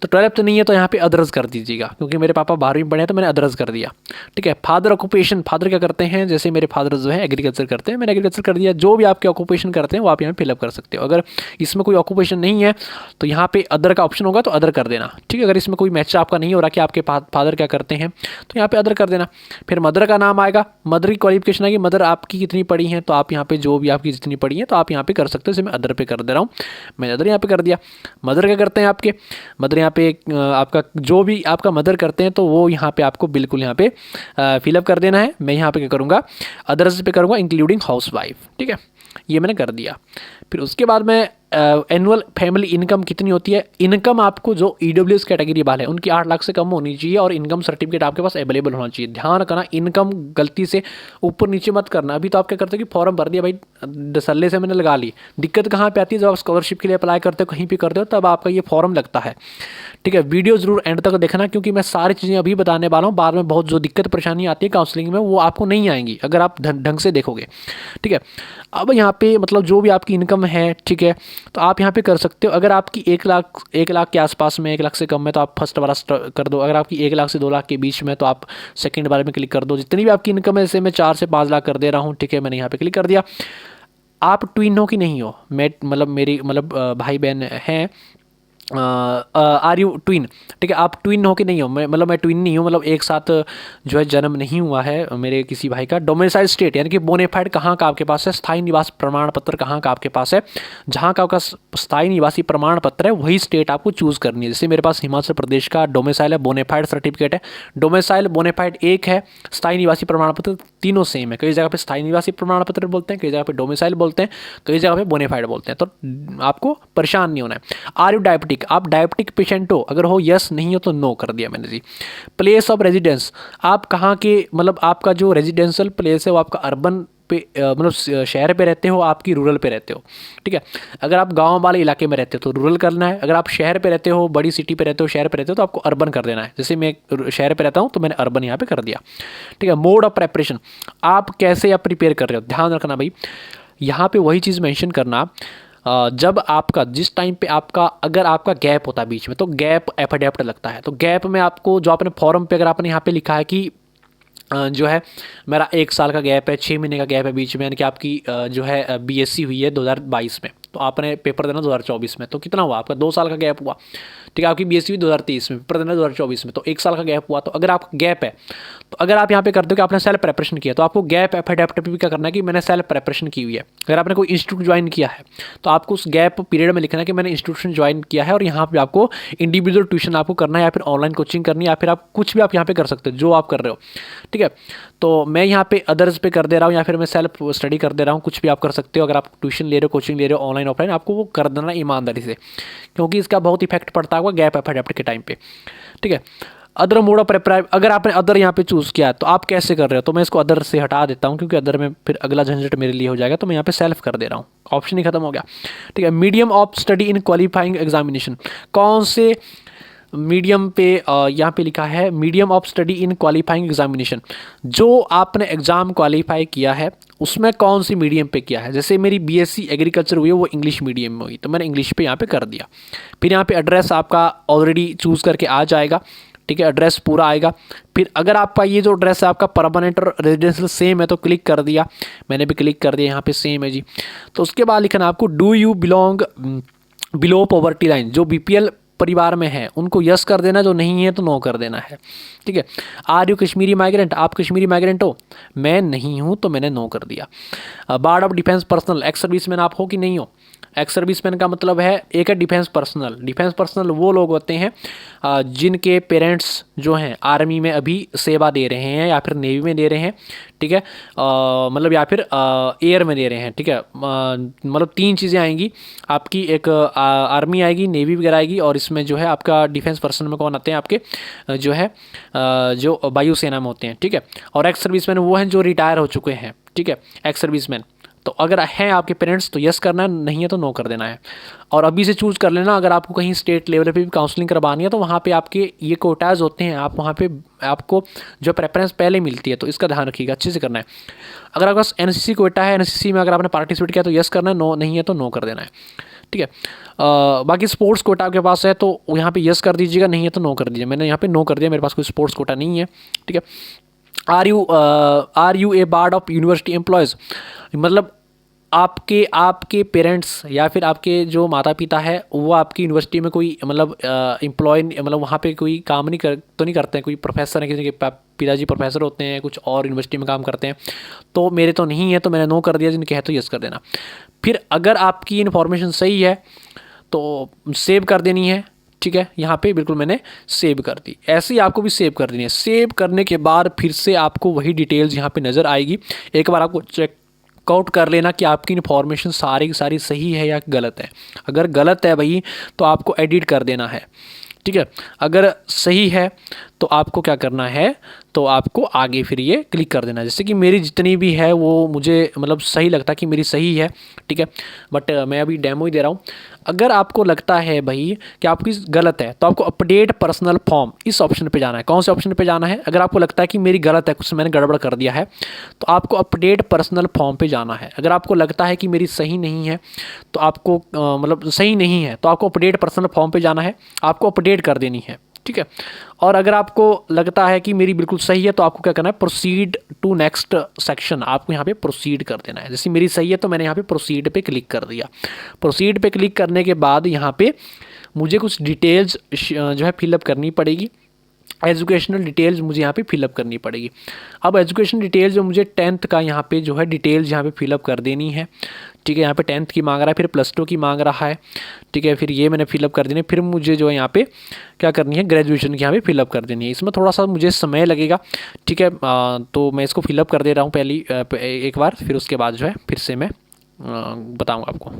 तो 12th नहीं है तो यहाँ पे अदर्स कर दीजिएगा, क्योंकि मेरे पापा 12वीं पढ़े हैं तो मैंने अदर्स कर दिया, ठीक है। फादर ऑक्यूपेशन, फादर क्या करते हैं, जैसे मेरे फादर जो है एग्रीकल्चर करते हैं, मैंने एग्रीकल्चर कर दिया। जो भी आपके ऑक्यूपेशन करते हैं वो आप यहाँ फिलअप कर सकते हो। अगर इसमें कोई ऑक्यूपेशन नहीं है तो यहाँ पे अदर का ऑप्शन होगा तो अदर कर देना, ठीक है। अगर इसमें कोई मैच आपका नहीं हो रहा कि आपके फादर क्या करते हैं तो यहाँ पे अदर कर देना। फिर मदर का नाम आएगा, मदर की क्वालिफिकेशन आएगी, मदर आपकी कितनी पढ़ी हैं, तो आप यहाँ पे जो भी आपकी जितनी पढ़ी है तो आप यहाँ पे कर सकते हो। जैसे मैं अदर पे कर दे रहा हूँ, मैंने अदर यहाँ पे कर दिया। मदर क्या करते हैं आपके, मदर यहाँ पे आपका जो भी आपका मदर करते हैं तो वो यहाँ पे आपको बिल्कुल यहाँ पे फिलअप कर देना है। मैं यहाँ पे क्या करूँगा, अदर्स पे करूँगा इंक्लूडिंग हाउसवाइफ, ठीक है। ये मैंने कर दिया। फिर उसके बाद मैं एनुअल फैमिली इनकम कितनी होती है, इनकम आपको जो EWS कैटेगरी वाले हैं उनकी 8 लाख से कम होनी चाहिए और इनकम सर्टिफिकेट आपके पास अवेलेबल होना चाहिए। ध्यान रखना, इनकम गलती से ऊपर नीचे मत करना। अभी तो आप क्या करते हो कि फॉर्म भर दिया भाई, दसल्ले से मैंने लगा ली। दिक्कत कहाँ पे आती है, जब आप स्कॉलरशिप के लिए अप्लाई करते हो, कहीं भी करते हो, तब आपका ये फॉर्म लगता है, ठीक है। वीडियो जरूर एंड तक देखना, क्योंकि मैं सारी चीज़ें अभी बताने वाला हूँ। बाद में बहुत जो दिक्कत परेशानी आती है काउंसलिंग में वो आपको नहीं आएंगी अगर आप ढंग से देखोगे, ठीक है। अब यहाँ पे मतलब जो भी आपकी इनकम है, ठीक है, तो आप यहाँ पे कर सकते हो। अगर आपकी 1 लाख के आसपास में, 1 लाख से कम में, तो आप फर्स्ट वाला कर दो। अगर आपकी 1 लाख से 2 लाख के बीच में तो आप सेकंड वाले में क्लिक कर दो। जितनी भी आपकी इनकम है, जैसे मैं 4 से 5 लाख कर दे रहा हूँ, ठीक है, मैंने यहाँ पे क्लिक कर दिया। आप ट्विन हो कि नहीं हो, मैं मतलब मेरी मतलब भाई बहन हैं, आर यू ट्विन, ठीक है। आप ट्विन हो कि नहीं हो, मैं ट्विन नहीं हूँ, मतलब एक साथ जो है जन्म नहीं हुआ है मेरे किसी भाई का। डोमिसाइल स्टेट यानी कि बोनेफाइड कहाँ का आपके पास है, स्थायी निवास प्रमाण पत्र कहाँ का आपके पास है, जहाँ का आपका स्थायी निवासी प्रमाण पत्र है वही स्टेट आपको चूज़ करनी है। जैसे मेरे पास हिमाचल प्रदेश का डोमिसाइल है, बोनेफाइड सर्टिफिकेट है। डोमिसाइल बोनेफाइड एक है, स्थायी निवासी प्रमाण पत्र तीनों सेम है। कई जगह पे स्थायी निवासी प्रमाण पत्र बोलते हैं, कई जगह पे डोमिसाइल बोलते हैं, कई जगह पे बोनेफाइड बोलते हैं। तो आपको परेशान नहीं होना है। आर यू डायबिटिक, आप डायबिटिक पेशेंट हो, अगर हो यस, नहीं हो तो नो कर दिया मैंने जी। प्लेस ऑफ रेजिडेंस, आप कहाँ के मतलब आपका जो रेजिडेंशियल प्लेस है वो आपका अर्बन पे मतलब शहर पे रहते हो, आपकी रूरल पे रहते हो, ठीक है। अगर आप गांव वाले इलाके में रहते हो तो रूरल करना है। अगर आप शहर पे रहते हो, बड़ी सिटी पे रहते हो, शहर पे रहते हो, तो आपको अर्बन कर देना है। जैसे मैं शहर पे रहता हूँ तो मैंने अर्बन यहाँ पे कर दिया, ठीक है। मोड ऑफ प्रेपरेशन, आप कैसे आप प्रिपेयर कर रहे हो, ध्यान रखना भाई। यहाँ पे वही चीज़ मेंशन करना, जब आपका जिस टाइम पे आपका अगर आपका गैप होता है बीच में तो गैप एफिडेविट लगता है। तो गैप में आपको जो आपने फॉर्म पे अगर आपने यहाँ पे लिखा है कि जो है मेरा 1 साल का गैप है, 6 महीने का गैप है बीच में, यानी कि आपकी जो है BSc हुई है 2022 में, तो आपने पेपर देना 2024 में, तो कितना हुआ आपका 2 साल का गैप हुआ, ठीक है। आपकी BSc हुई 2023 में, पेपर देना 2024 में, तो 1 साल का गैप हुआ। तो अगर आपका गैप है तो अगर आप यहाँ पे करते हो कि आपने सेल्फ प्रेपरेशन किया तो आपको गैप एफिडेविट भी क्या करना है कि मैंने सेल्फ प्रेपरेशन की हुई है। अगर आपने कोई इंस्टीट्यूट ज्वाइन किया है तो आपको उस गैप पीरियड में लिखना है कि मैंने इंस्टीट्यूशन ज्वाइन किया है, और यहाँ पे आपको इंडिविजुअल ट्यूशन आपको करना है, या फिर ऑनलाइन कोचिंग करनी है, या फिर आप कुछ भी आप यहाँ पे कर सकते हो जो आप कर रहे हो, ठीक है। तो मैं यहाँ पे अदर्स पे कर दे रहा हूँ, या फिर मैं सेल्फ स्टडी कर दे रहा हूँ, कुछ भी आप कर सकते हो। अगर आप ट्यूशन ले रहे हो, कोचिंग ले रहे हो, ऑनलाइन ऑफलाइन, आपको वो कर देना ईमानदारी से, क्योंकि इसका बहुत इफेक्ट पड़ता होगा गैप एफिडेविट के टाइम पे, ठीक है। अदर मोड ऑफ प्रेपरेशन, अगर आपने अदर यहाँ पे चूज़ किया तो आप कैसे कर रहे हो, तो मैं इसको अदर से हटा देता हूँ, क्योंकि अदर में फिर अगला झंझट मेरे लिए हो जाएगा। तो मैं यहाँ पे सेल्फ कर दे रहा हूँ, ऑप्शन ही खत्म हो गया, ठीक है। Medium of study in qualifying examination, कौन से मीडियम पे यहाँ पे लिखा है medium of study in qualifying examination, जो आपने एग्ज़ाम क्वालिफाई किया है उसमें कौन सी मीडियम पे किया है। जैसे मेरी BSc एग्रीकल्चर हुई है वो इंग्लिश मीडियम में हुई, तो मैंने इंग्लिश पे यहाँ पे कर दिया। फिर यहाँ पे एड्रेस आपका ऑलरेडी चूज़ करके आ जाएगा, ठीक है, एड्रेस पूरा आएगा। फिर अगर आपका ये जो एड्रेस है आपका परमानेंट और रेजिडेंशियल सेम है तो क्लिक कर दिया, मैंने भी क्लिक कर दिया, यहाँ पे सेम है जी। तो उसके बाद लिखना आपको do you belong below poverty line, जो BPL परिवार में है उनको यस कर देना, जो नहीं है तो नो कर देना है, ठीक है। आर यू कश्मीरी माइग्रेंट, आप कश्मीरी माइग्रेंट हो, मैं नहीं हूँ तो मैंने नो कर दिया। Board of defence personnel, ex serviceman आप हो कि नहीं हो। एक्स सर्विसमैन का मतलब है एक है डिफेंस पर्सनल। डिफेंस पर्सनल वो लोग होते हैं जिनके पेरेंट्स जो हैं आर्मी में अभी सेवा दे रहे हैं या फिर नेवी में दे रहे हैं, ठीक है, मतलब या फिर एयर में दे रहे हैं, ठीक है। मतलब तीन चीज़ें आएंगी आपकी, एक आर्मी आएगी, नेवी वगैरह आएगी, और इसमें जो है आपका डिफेंस पर्सन में कौन आते हैं आपके जो है जो वायुसेना में होते हैं, ठीक है। और एक्स सर्विसमैन वो हैं जो रिटायर हो चुके हैं, ठीक है, एक्स सर्विसमैन। तो अगर हैं आपके पेरेंट्स तो यस करना है, नहीं है तो नो कर देना है। और अभी से चूज़ कर लेना, अगर आपको कहीं स्टेट लेवल पे भी काउंसलिंग करवानी है तो वहाँ पे आपके ये कोटाज होते हैं, आप वहाँ पे आपको जो प्रेफरेंस पहले मिलती है, तो इसका ध्यान रखिएगा, अच्छे से करना है। अगर आपके पास एनसीसी कोटा है, एनसीसी में अगर आपने पार्टिसिपेट किया तो यस करना है, नो नहीं है तो नो कर देना है, ठीक है। बाकी स्पोर्ट्स कोटा आपके पास है तो यहाँ पे यस कर दीजिएगा, नहीं है तो नो कर दीजिए। मैंने यहाँ पे नो कर दिया, मेरे पास कोई स्पोर्ट्स कोटा नहीं है, ठीक है। Are you a board of university employees, मतलब आपके पेरेंट्स या फिर आपके जो माता पिता है वो आपकी यूनिवर्सिटी में कोई मतलब एम्प्लॉय, मतलब वहाँ पे कोई काम नहीं करते हैं, कोई प्रोफेसर है, किसी के पिताजी प्रोफेसर होते हैं, कुछ और यूनिवर्सिटी में काम करते हैं, तो मेरे तो नहीं है तो मैंने नो कर दिया, जिनके है तो यस कर देना। फिर अगर आपकी इन्फॉर्मेशन सही है तो सेव कर देनी है, ठीक है। यहाँ पे बिल्कुल मैंने सेव कर दी, ऐसे ही आपको भी सेव कर देनी है। सेव करने के बाद फिर से आपको वही डिटेल्स यहाँ पे नज़र आएगी, एक बार आपको चेक आउट कर लेना कि आपकी इन्फॉर्मेशन सारी की सारी सही है या गलत है। अगर गलत है भाई तो आपको एडिट कर देना है, ठीक है। अगर सही है तो आपको क्या करना है, तो आपको आगे फिर ये क्लिक कर देना है। जैसे कि मेरी जितनी भी है वो मुझे मतलब सही लगता कि मेरी सही है, ठीक है, बट मैं अभी डेमो ही दे रहा हूँ। अगर आपको लगता है भाई कि आपकी गलत है तो आपको अपडेट पर्सनल फॉर्म इस ऑप्शन पे जाना है। कौन से ऑप्शन पे जाना है? अगर आपको लगता है कि मेरी गलत है, कुछ मैंने गड़बड़ कर दिया है, तो आपको अपडेट पर्सनल फॉर्म पे जाना है। अगर आपको लगता है कि मेरी सही नहीं है तो आपको मतलब सही नहीं है तो आपको अपडेट पर्सनल फॉर्म पे जाना है, आपको अपडेट कर देनी है, ठीक है। और अगर आपको लगता है कि मेरी बिल्कुल सही है तो आपको क्या करना है, प्रोसीड टू नेक्स्ट सेक्शन, आपको यहाँ पे प्रोसीड कर देना है। जैसे मेरी सही है तो मैंने यहाँ पे प्रोसीड पे क्लिक कर दिया। प्रोसीड पे क्लिक करने के बाद यहाँ पे मुझे कुछ डिटेल्स जो है फिलअप करनी पड़ेगी, एजुकेशनल डिटेल्स मुझे यहाँ पे फिलअप करनी पड़ेगी। अब एजुकेशन डिटेल्स जो मुझे 10th का यहाँ पे जो है डिटेल्स यहाँ पे फिलअप कर देनी है, ठीक है। यहाँ पे 10th की मांग रहा है, फिर +2 की मांग रहा है, ठीक है। फिर ये मैंने फिलअप कर देनी है। फिर मुझे जो है यहाँ पे क्या करनी है, ग्रेजुएशन की यहाँ पे फिलअप कर देनी है। इसमें थोड़ा सा मुझे समय लगेगा, ठीक है। तो मैं इसको फिलअप कर दे रहा हूँ पहली एक बार, फिर उसके बाद जो है फिर से मैं बताऊँगा आपको।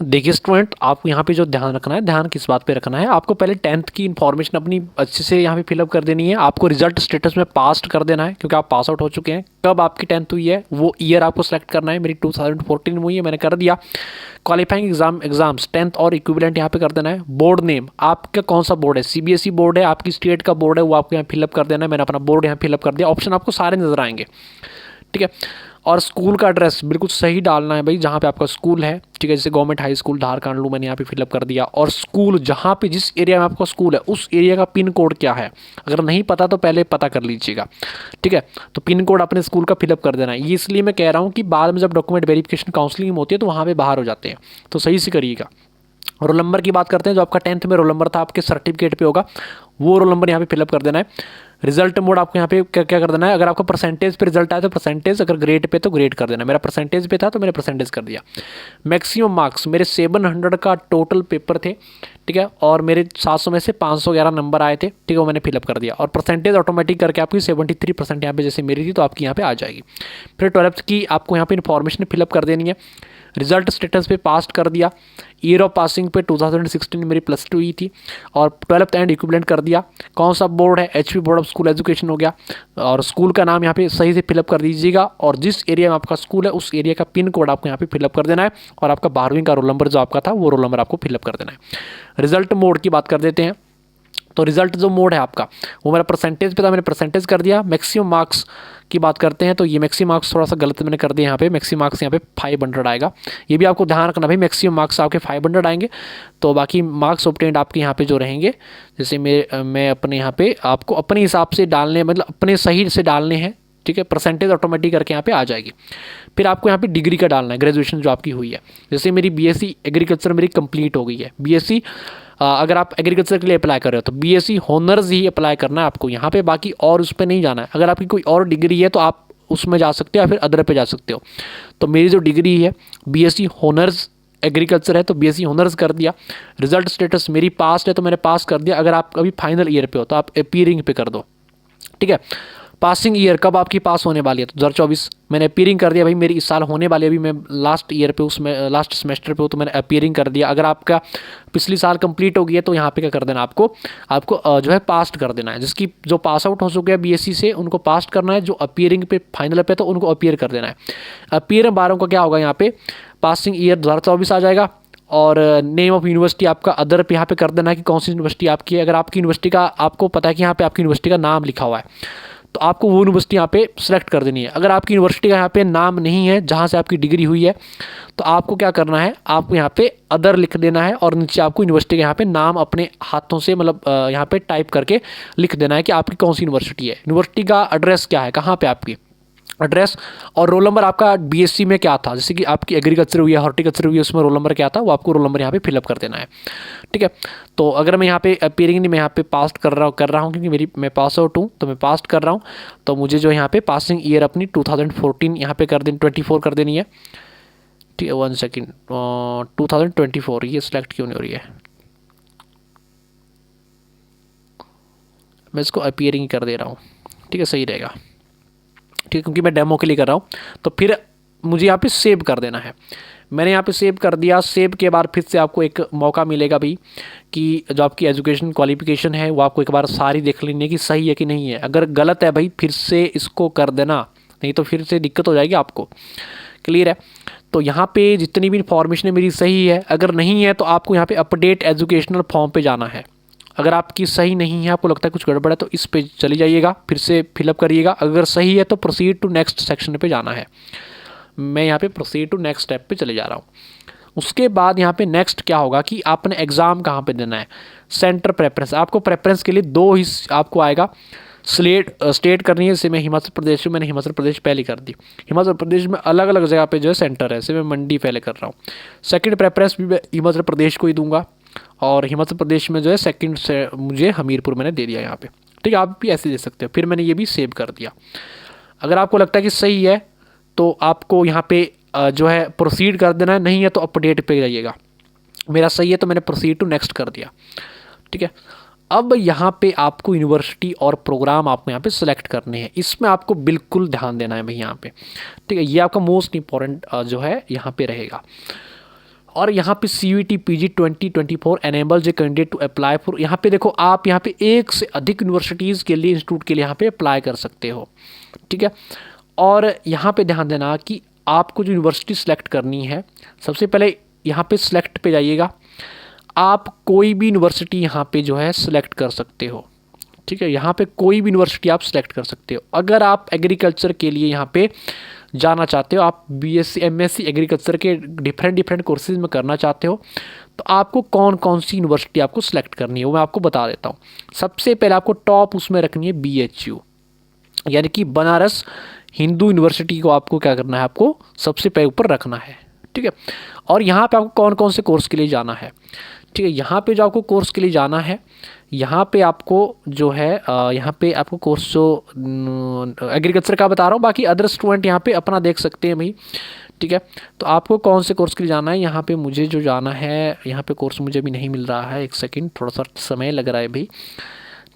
देखिए स्टूडेंट, आपको यहाँ पे जो ध्यान रखना है, ध्यान किस बात पे रखना है, आपको पहले 10th की इन्फॉर्मेशन अपनी अच्छे से यहाँ पे फिलअप कर देनी है। आपको रिजल्ट स्टेटस में पास्ट कर देना है क्योंकि आप पास आउट हो चुके हैं। कब आपकी 10th हुई है वो ईयर आपको सेलेक्ट करना है। मेरी 2014 में हुई है, मैंने कर दिया। क्वालिफाइंग एग्जाम्स 10th और इक्विवेलेंट यहाँ पे कर देना है। बोर्ड नेम आपका कौन सा बोर्ड है, CBSE बोर्ड है, आपकी स्टेट का बोर्ड है, वो आपको यहाँ फिलअप कर देना है। मैंने अपना बोर्ड यहाँ फिलअप कर दिया। ऑप्शन आपको सारे नजर आएंगे, ठीक है। और स्कूल का एड्रेस बिल्कुल सही डालना है भाई, जहाँ पे आपका स्कूल है, ठीक है। जैसे गवर्नमेंट हाई स्कूल धारकांडलू मैंने यहाँ पे फिलअप कर दिया। और स्कूल जहाँ पे जिस एरिया में आपका स्कूल है उस एरिया का पिन कोड क्या है, अगर नहीं पता तो पहले पता कर लीजिएगा, ठीक है। तो पिन कोड अपने स्कूल का फिलअप कर देना है। ये इसलिए मैं कह रहा हूँ कि बाद में जब डॉक्यूमेंट वेरिफिकेशन काउंसलिंग होती है तो वहाँ पर बाहर हो जाते हैं, तो सही से करिएगा। रोल नंबर की बात करते हैं, जो आपका 10th में रोल नंबर था आपके सर्टिफिकेट पे होगा, वो रोल नंबर यहाँ पे फिलअप कर देना है। रिजल्ट मोड आपको यहाँ पे क्या क्या कर देना है, अगर आपका परसेंटेज पे रिजल्ट आया तो परसेंटेज, अगर ग्रेड पे तो ग्रेड कर देना। मेरा परसेंटेज पे था तो मैंने परसेंटेज कर दिया। मैक्सिमम मार्क्स मेरे 700 का टोटल पेपर थे, ठीक है, और मेरे 700 में से 511 नंबर आए थे, ठीक है, वो मैंने फिलअप कर दिया। और परसेंटेज ऑटोमेटिक करके आपकी 73% यहाँ पे जैसे मेरी थी तो आपकी यहाँ पे आ जाएगी। फिर 12th की आपको यहाँ पे इन्फॉर्मेशन फिलअप कर देनी है। रिजल्ट स्टेटस पे पास कर दिया। ईयर ऑफ पासिंग पे 2016 मेरी +2 हुई थी। और 12th एंड इक्विवेलेंट कर दिया। कौन सा बोर्ड है, HP board of school education हो गया। और स्कूल का नाम यहाँ पे सही से फिलअप कर दीजिएगा। और जिस एरिया में आपका स्कूल है उस एरिया का पिन कोड आपको यहाँ पे फिलअप कर देना है। और आपका 12वीं का रोल नंबर जो आपका था वो रोल नंबर आपको फिलअप कर देना है। रिजल्ट मोड की बात कर देते हैं। तो रिजल्ट जो मोड है आपका वो मेरा परसेंटेज पे था, मैंने परसेंटेज कर दिया। मैक्सिमम मार्क्स की बात करते हैं तो ये मैक्सिमम मार्क्स थोड़ा सा गलत मैंने कर दिया। यहाँ पे मैक्सिमम मार्क्स यहाँ पे 500 आएगा। ये भी आपको ध्यान रखना भाई, मैक्सिमम मार्क्स आपके 500 आएंगे। तो बाकी मार्क्स ऑब्टेन्ड आपके यहाँ पे जो रहेंगे, जैसे मैं अपने यहाँ पे आपको अपने हिसाब से डालने, मतलब अपने सही से डालने हैं, ठीक है, परसेंटेज ऑटोमेटिक करके यहाँ पे आ जाएगी। फिर आपको यहाँ पे डिग्री का डालना है, ग्रेजुएशन जो आपकी हुई है। जैसे मेरी बीएससी एग्रीकल्चर मेरी कंप्लीट हो गई है। बीएससी अगर आप एग्रीकल्चर के लिए अप्लाई कर रहे हो तो बीएससी हॉनर्स ही अप्लाई करना है आपको यहाँ पे, बाकी और उस पर नहीं जाना है। अगर आपकी कोई और डिग्री है तो आप उसमें जा सकते हो या फिर अदर पे जा सकते हो। तो मेरी जो डिग्री है बीएससी हॉनर्स एग्रीकल्चर है तो बीएससी हॉनर्स कर दिया। रिजल्ट स्टेटस मेरी पास्ट है तो मैंने पास कर दिया। अगर आप अभी फाइनल ईयर पे हो तो आप अपीयरिंग पे कर दो, ठीक है। पासिंग ईयर कब आपकी पास होने वाली है तो 2024 मैंने अपीयरिंग कर दिया भाई, मेरी इस साल होने वाली है। अभी मैं लास्ट ईयर पे उसमें लास्ट सेमेस्टर पे हूँ तो मैंने अपीयरिंग कर दिया। अगर आपका पिछली साल कंप्लीट हो गई है तो यहाँ पे क्या कर देना आपको जो है पास्ट कर देना है। जिसकी जो पास आउट हो चुके हैं बीएससी से उनको पास्ट करना है, जो अपीयरिंग पे फाइनल पे तो उनको अपीयर कर देना है। अपीयर 12 का क्या होगा यहाँ पे पासिंग ईयर 2024 आ जाएगा, और नेम ऑफ यूनिवर्सिटी आपका अदर पे यहाँ पे कर देना है कि कौन सी यूनिवर्सिटी आपकी है। अगर आपकी यूनिवर्सिटी का आपको पता है कि यहाँ पे आपकी यूनिवर्सिटी का नाम लिखा हुआ है तो आपको वो यूनिवर्सिटी यहाँ पे सेलेक्ट कर देनी है। अगर आपकी यूनिवर्सिटी का यहाँ पे नाम नहीं है जहाँ से आपकी डिग्री हुई है तो आपको क्या करना है, आपको यहाँ पे अदर लिख देना है और नीचे आपको यूनिवर्सिटी का यहाँ पे नाम अपने हाथों से मतलब यहाँ पे टाइप करके लिख देना है कि आपकी कौन सी यूनिवर्सिटी है। यूनिवर्सिटी का एड्रेस क्या है, कहाँ पे आपकी एड्रेस, और रोल नंबर आपका बीएससी में क्या था। जैसे कि आपकी एग्रीकल्चर हुई है, हॉर्टिकल्चर हुई है, उसमें रोल नंबर क्या था वो आपको रोल नंबर यहाँ पे फिलअप कर देना है, ठीक है। तो अगर मैं यहाँ पे अपीयरिंग नहीं, मैं यहाँ पे पास कर रहा हूँ क्योंकि मैं पास आउट हूँ तो मैं पास कर रहा हूँ। तो मुझे जो यहाँ पे पासिंग ईयर अपनी 2014 यहाँ पे कर देनी, 24 कर देनी है, ठीक है। 1 सेकेंड, 2024 ये सिलेक्ट क्यों नहीं हो रही है, मैं इसको अपीयरिंग कर दे रहा हूँ, ठीक है, सही रहेगा, ठीक है, क्योंकि मैं डेमो के लिए कर रहा हूँ। तो फिर मुझे यहाँ पे सेव कर देना है। मैंने यहाँ पे सेव कर दिया। सेव के बाद फिर से आपको एक मौका मिलेगा भाई कि जो आपकी एजुकेशन क्वालिफिकेशन है वो आपको एक बार सारी देख लेनी है कि सही है कि नहीं है। अगर गलत है भाई फिर से इसको कर देना, नहीं तो फिर से दिक्कत हो जाएगी आपको। क्लियर है। तो यहाँ पे जितनी भी इन्फॉर्मेशन है मेरी सही है। अगर नहीं है तो आपको यहाँ पे अपडेट एजुकेशनल फॉर्म पे जाना है। अगर आपकी सही नहीं है, आपको लगता है कुछ गड़बड़ है, तो इस पे चली जाइएगा, फिर से फिलअप करिएगा। अगर सही है तो प्रोसीड टू नेक्स्ट सेक्शन पे जाना है। मैं यहाँ पे प्रोसीड टू नेक्स्ट स्टेप पे चले जा रहा हूँ। उसके बाद यहाँ पे नेक्स्ट क्या होगा कि आपने एग्ज़ाम कहाँ पे देना है। सेंटर प्रेफरेंस, आपको प्रेफरेंस के लिए दो ही आपको आएगा। स्टेट करनी है, जैसे मैं हिमाचल प्रदेश में, मैंने हिमाचल प्रदेश पहले कर दी। हिमाचल प्रदेश में अलग अलग जगह पे जो है सेंटर है, जैसे मैं मंडी पहले कर रहा हूँ। सेकंड प्रेफरेंस भी मैं हिमाचल प्रदेश को ही दूंगा, और हिमाचल प्रदेश में जो है सेकंड से मुझे हमीरपुर मैंने दे दिया यहाँ पे, ठीक है। आप भी ऐसे दे सकते हो। फिर मैंने ये भी सेव कर दिया। अगर आपको लगता है कि सही है तो आपको यहाँ पे जो है प्रोसीड कर देना है, नहीं है तो अपडेट पे जाइएगा। मेरा सही है तो मैंने प्रोसीड टू नेक्स्ट कर दिया, ठीक है। अब यहाँ पे आपको यूनिवर्सिटी और प्रोग्राम आपको यहाँ पे सिलेक्ट करने हैं। इसमें आपको बिल्कुल ध्यान देना है भाई यहाँ पे, ठीक है। ये आपका मोस्ट इंपॉर्टेंट जो है यहाँ पे रहेगा। और यहाँ पे CUET PG 2024 enables a candidate to apply for, यहाँ पे देखो आप यहाँ पे एक से अधिक यूनिवर्सिटीज़ के लिए, इंस्टीट्यूट के लिए यहाँ पे अप्लाई कर सकते हो, ठीक है। और यहाँ पे ध्यान देना कि आपको जो यूनिवर्सिटी सेलेक्ट करनी है, सबसे पहले यहाँ पे सिलेक्ट पे जाइएगा। आप कोई भी यूनिवर्सिटी यहाँ पे जो है सिलेक्ट कर सकते हो, ठीक है। यहाँ पे कोई भी यूनिवर्सिटी आप सिलेक्ट कर सकते हो। अगर आप एग्रीकल्चर के लिए यहाँ पे जाना चाहते हो, आप BSc MSc एग्रीकल्चर के डिफरेंट कोर्सेज में करना चाहते हो, तो आपको कौन कौन सी यूनिवर्सिटी आपको सिलेक्ट करनी है वो मैं आपको बता देता हूँ। सबसे पहले आपको टॉप उसमें रखनी है BHU, यानी कि बनारस हिंदू यूनिवर्सिटी को आपको क्या करना है, आपको सबसे पहले ऊपर रखना है, ठीक है। और यहाँ पे आपको कौन कौन से कोर्स के लिए जाना है, ठीक है। यहाँ पे जो आपको कोर्स के लिए जाना है, यहाँ पे आपको जो है यहाँ पे आपको कोर्स जो एग्रीकल्चर का बता रहा हूँ, बाकी अदर स्टूडेंट यहाँ पे अपना देख सकते हैं भाई, ठीक है। तो आपको कौन से कोर्स के लिए जाना है, यहाँ पे मुझे जो जाना है, यहाँ पे कोर्स मुझे भी नहीं मिल रहा है, एक सेकेंड, थोड़ा सा समय लग रहा है भाई,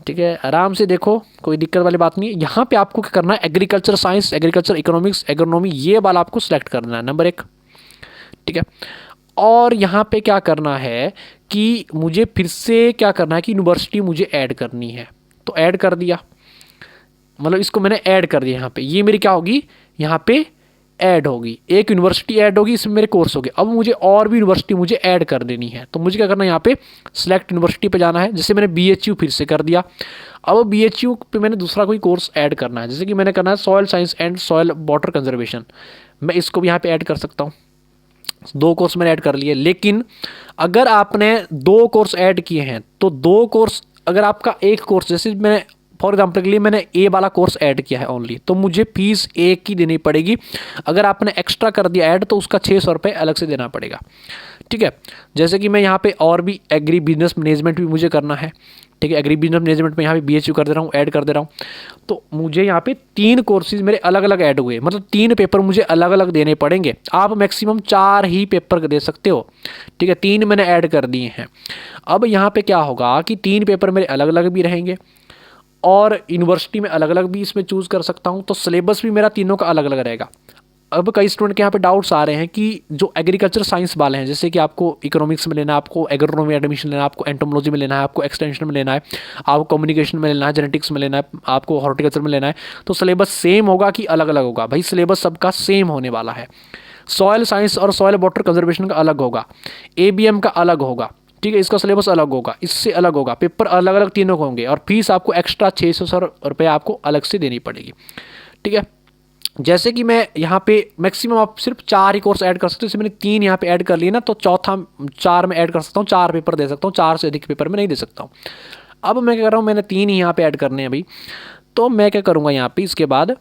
ठीक है। आराम से देखो, कोई दिक्कत वाली बात नहीं है। यहाँ पे आपको क्या करना है, agriculture science, agriculture economics, agronomy, ये वाला आपको सिलेक्ट करना है, नंबर 1, ठीक है। और यहाँ पे क्या करना है कि मुझे फिर से क्या करना है कि यूनिवर्सिटी मुझे ऐड करनी है, तो ऐड कर दिया, मतलब इसको मैंने ऐड कर दिया। यहाँ पे ये मेरी क्या होगी, यहाँ पे ऐड होगी, एक यूनिवर्सिटी ऐड होगी, इसमें मेरे कोर्स हो गए। अब मुझे और भी यूनिवर्सिटी मुझे ऐड कर देनी है, तो मुझे क्या करना है, यहाँ पे सिलेक्ट यूनिवर्सिटी पे जाना है। जैसे मैंने BHU फिर से कर दिया। अब BHU पे मैंने दूसरा कोई कोर्स ऐड करना है, जैसे कि मैंने करना है soil science and soil water conservation, मैं इसको भी यहाँ पे ऐड कर सकता हूँ। 2 कोर्स मैंने ऐड कर लिए। लेकिन अगर आपने 2 कोर्स ऐड किए हैं तो 2 कोर्स, अगर आपका एक कोर्स, जैसे मैं फॉर एग्जाम्पल के लिए मैंने ए वाला कोर्स ऐड किया है ओनली, तो मुझे फीस ए की देनी पड़ेगी। अगर आपने एक्स्ट्रा कर दिया ऐड तो उसका 600 रुपये अलग से देना पड़ेगा, ठीक है। जैसे कि मैं यहाँ पे और भी एग्री बिजनेस मैनेजमेंट भी मुझे करना है, ठीक है। एग्री बिजनेस मैनेजमेंट में यहाँ पे BHU कर दे रहा हूँ, ऐड कर दे रहा हूँ। तो मुझे यहाँ पे 3 कोर्सेज मेरे अलग अलग ऐड हुए, मतलब 3 पेपर मुझे अलग अलग देने पड़ेंगे। आप मैक्सिमम 4 ही पेपर दे सकते हो, ठीक है। 3 मैंने ऐड कर दिए हैं। अब यहाँ पे क्या होगा कि 3 पेपर मेरे अलग अलग भी रहेंगे और यूनिवर्सिटी में अलग अलग भी इसमें चूज़ कर सकता हूँ, तो सिलेबस भी मेरा तीनों का अलग अलग रहेगा। अब कई स्टूडेंट के यहाँ पे डाउट्स आ रहे हैं कि जो एग्रीकल्चर साइंस वाले हैं, जैसे कि आपको इकोनॉमिक्स में लेना है, आपको एग्रोनॉमी में एडमिशन लेना है, आपको एंटोमोलॉजी में लेना है, आपको एक्सटेंशन में लेना है, आपको कम्युनिकेशन में लेना है, जेनेटिक्स में लेना है, आपको हॉर्टिकल्चर में लेना है, तो सिलेबस सेम होगा कि अलग अलग होगा? भाई सिलेबस सबका सेम होने वाला है। सॉयल साइंस और सॉयल वाटर कंजर्वेशन का अलग होगा, ABM का अलग होगा, ठीक है। इसका सिलेबस अलग होगा, इससे अलग होगा, पेपर अलग अलग तीनों को होंगे, और फीस आपको एक्स्ट्रा 600 रुपये आपको अलग से देनी पड़ेगी, ठीक है। जैसे कि मैं यहाँ पे मैक्सिमम आप सिर्फ 4 ही कोर्स ऐड कर सकते हो, जैसे मैंने 3 यहाँ पे ऐड कर लिए ना, तो चौथा 4 में ऐड कर सकता हूँ, 4 पेपर दे सकता हूँ, 4 से अधिक पेपर में नहीं दे सकता हूँ। अब मैं क्या कर रहा हूँ, मैंने 3 ही यहाँ पे ऐड करने हैं अभी। तो मैं क्या करूँगा यहाँ पे, इसके बाद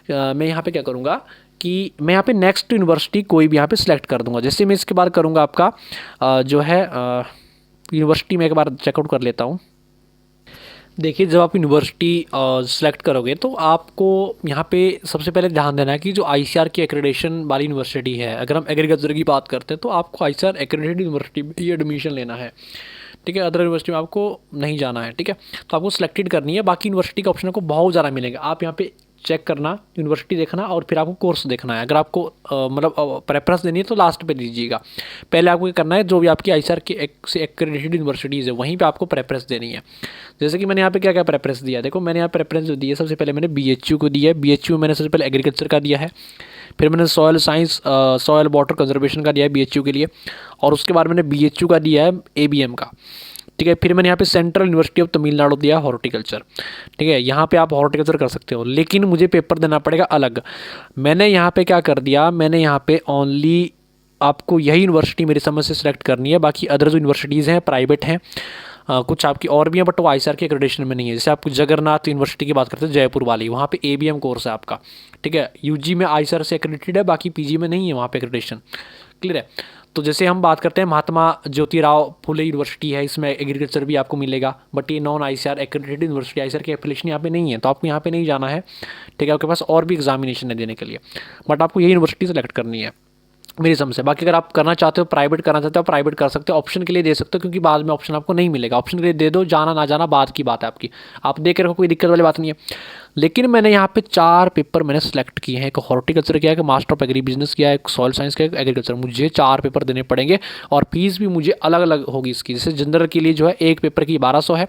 मैं यहाँ पे क्या करूँगा कि मैं यहाँ पे नेक्स्ट यूनिवर्सिटी कोई भी यहाँ पे सिलेक्ट कर दूँगा। जैसे मैं इसके बाद करूँगा आपका जो है यूनिवर्सिटी में एक बार चेकआउट कर लेता हूँ। देखिए, जब आप यूनिवर्सिटी सेलेक्ट करोगे तो आपको यहाँ पे सबसे पहले ध्यान देना है कि जो ICAR की एक्रेडिटेशन वाली यूनिवर्सिटी है, अगर हम एग्रीकल्चर की बात करते हैं तो आपको ICAR एक्रेडिटेड यूनिवर्सिटी में ही एडमिशन लेना है, ठीक है। अदर यूनिवर्सिटी में आपको नहीं जाना है, ठीक है। तो आपको सिलेक्टेड करनी है। बाकी यूनिवर्सिटी का ऑप्शन आपको बहुत ज़्यादा मिलेगा। आप यहाँ पे चेक करना, यूनिवर्सिटी देखना और फिर आपको कोर्स देखना है। अगर आपको मतलब प्रेफरेंस देनी है तो लास्ट पे दीजिएगा। पहले आपको ये करना है, जो भी आपकी ICAR की एक्रेडिटेड यूनिवर्सिटीज़ है वहीं पे आपको प्रेफरेंस देनी है। जैसे कि मैंने यहाँ पे क्या क्या प्रेफरेंस दिया, देखो मैंने यहाँ प्रेफरेंस जो दी है, सबसे पहले मैंने BHU को दिया है। BHU मैंने सबसे पहले एग्रीकल्चर का दिया है, फिर मैंने soil science soil water conservation का दिया है BHU के लिए, और उसके बाद मैंने BHU का दिया है ABM का, ठीक है। फिर मैंने यहाँ पे सेंट्रल यूनिवर्सिटी ऑफ तमिलनाडु दिया हॉर्टिकल्चर, ठीक है। यहाँ पे आप हॉर्टिकल्चर कर सकते हो, लेकिन मुझे पेपर देना पड़ेगा अलग। मैंने यहाँ पे क्या कर दिया, मैंने यहाँ पे ओनली आपको यही यूनिवर्सिटी मेरी समझ से सिलेक्ट करनी है। बाकी अदर जो यूनिवर्सिटीज़ हैं प्राइवेट हैं, कुछ आपकी और भी हैं, बट वो ICAR के एक्रेडिटेशन में नहीं है। जैसे आप जगन्नाथ यूनिवर्सिटी की बात करते हैं, जयपुर वाली, वहाँ पे ABM कोर्स है आपका, ठीक है। UG में ICAR से एक्रेडिटेड है, बाकी PG में नहीं है वहाँ पे एक्रेडिटेशन, क्लियर है। तो जैसे हम बात करते हैं महात्मा ज्योतिराव फुले यूनिवर्सिटी है, इसमें एग्रीकल्चर भी आपको मिलेगा, बट ये non ICAR accredited university, ICAR की एफिलिएशन यहाँ पे नहीं है, तो आपको यहाँ पे नहीं जाना है, ठीक है। आपके पास और भी एग्जामिनेशन है देने के लिए, बट आपको यही यूनिवर्सिटी सेलेक्ट करनी है मेरी समझ से। बाकी अगर आप करना चाहते हो, प्राइवेट करना चाहते हो, प्राइवेट कर सकते हो, ऑप्शन के लिए दे सकते हो, क्योंकि बाद में ऑप्शन आपको नहीं मिलेगा। ऑप्शन के लिए दे दो, जाना ना जाना बाद की बात है आपकी, आप देख रहे हो, कोई दिक्कत वाली बात नहीं है। लेकिन मैंने यहाँ पे 4 पेपर मैंने सेलेक्ट किए हैं, एक हॉर्टिकल्चर किया है, एक मास्टर ऑफ एग्री बिजनेस किया है, एक सॉइल साइंस किया है, एक एग्रीकल्चर। मुझे 4 पेपर देने पड़ेंगे और फीस भी मुझे अलग अलग होगी इसकी। जैसे जनरल के लिए जो है एक पेपर की 1200 है,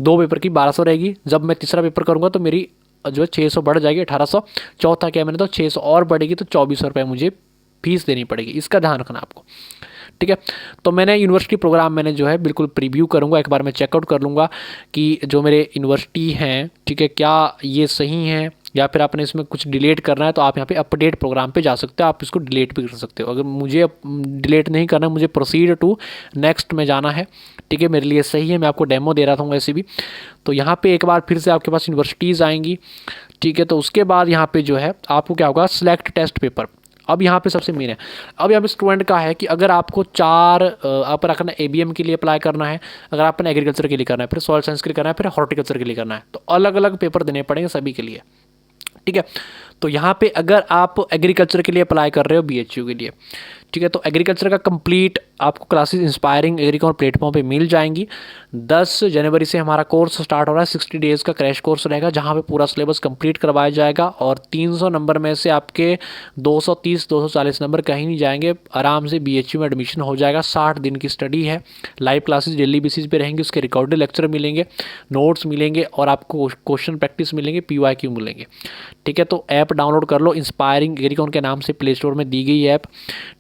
2 पेपर की 1200 रहेगी। जब मैं तीसरा पेपर करूँगा तो मेरी जो है 600 बढ़ जाएगी, 1800। चौथा क्या मैंने तो 600 और बढ़ेगी, तो 2400 रुपये मुझे फीस देनी पड़ेगी। इसका ध्यान रखना आपको, ठीक है। तो मैंने यूनिवर्सिटी प्रोग्राम मैंने जो है बिल्कुल प्रीव्यू करूँगा, एक बार मैं चेकआउट कर लूँगा कि जो मेरे यूनिवर्सिटी हैं, ठीक है, क्या ये सही हैं, या फिर आपने इसमें कुछ डिलीट करना है तो आप यहाँ पे अपडेट प्रोग्राम पे जा सकते हो, आप इसको डिलीट भी कर सकते हो। अगर मुझे डिलीट नहीं करना, मुझे प्रोसीड टू नेक्स्ट में जाना है, ठीक है, मेरे लिए सही है। मैं आपको डेमो दे रहा था वैसे भी। तो यहाँ पे एक बार फिर से आपके पास यूनिवर्सिटीज़ आएंगी, ठीक है। तो उसके बाद यहाँ पे जो है आपको क्या होगा, सिलेक्ट टेस्ट पेपर। अब यहाँ पे सबसे मेन है, अब यहाँ पे स्टूडेंट का है कि अगर आपको 4 आप रखना, ABM के लिए अप्लाई करना है, अगर आपने एग्रीकल्चर के लिए करना है, फिर सॉइल साइंस के लिए करना है, फिर हॉर्टिकल्चर के लिए करना है, तो अलग अलग पेपर देने पड़ेंगे सभी के लिए, ठीक है। तो यहाँ पे अगर आप एग्रीकल्चर के लिए अप्लाई कर रहे हो BHU के लिए, ठीक है, तो एग्रीकल्चर का कंप्लीट आपको क्लासेस इंस्पायरिंग एग्रीकॉन प्लेटफॉर्म पे मिल जाएंगी। 10 जनवरी से हमारा कोर्स स्टार्ट हो रहा है, 60 डेज़ का क्रैश कोर्स रहेगा, जहाँ पे पूरा सिलेबस कंप्लीट करवाया जाएगा। और 300 नंबर में से आपके 230-240 नंबर कहीं नहीं जाएंगे, आराम से BHU में एडमिशन हो जाएगा। 60 दिन की स्टडी है, लाइव क्लासेस डेली बेसिस पे रहेंगे, उसके रिकॉर्डेड लेक्चर मिलेंगे, नोट्स मिलेंगे, और आपको क्वेश्चन प्रैक्टिस मिलेंगे, PYQ मिलेंगे, ठीक है। तो ऐप डाउनलोड कर लो, इंस्पायरिंग एग्रीकॉन के नाम से प्ले स्टोर में दी गई ऐप,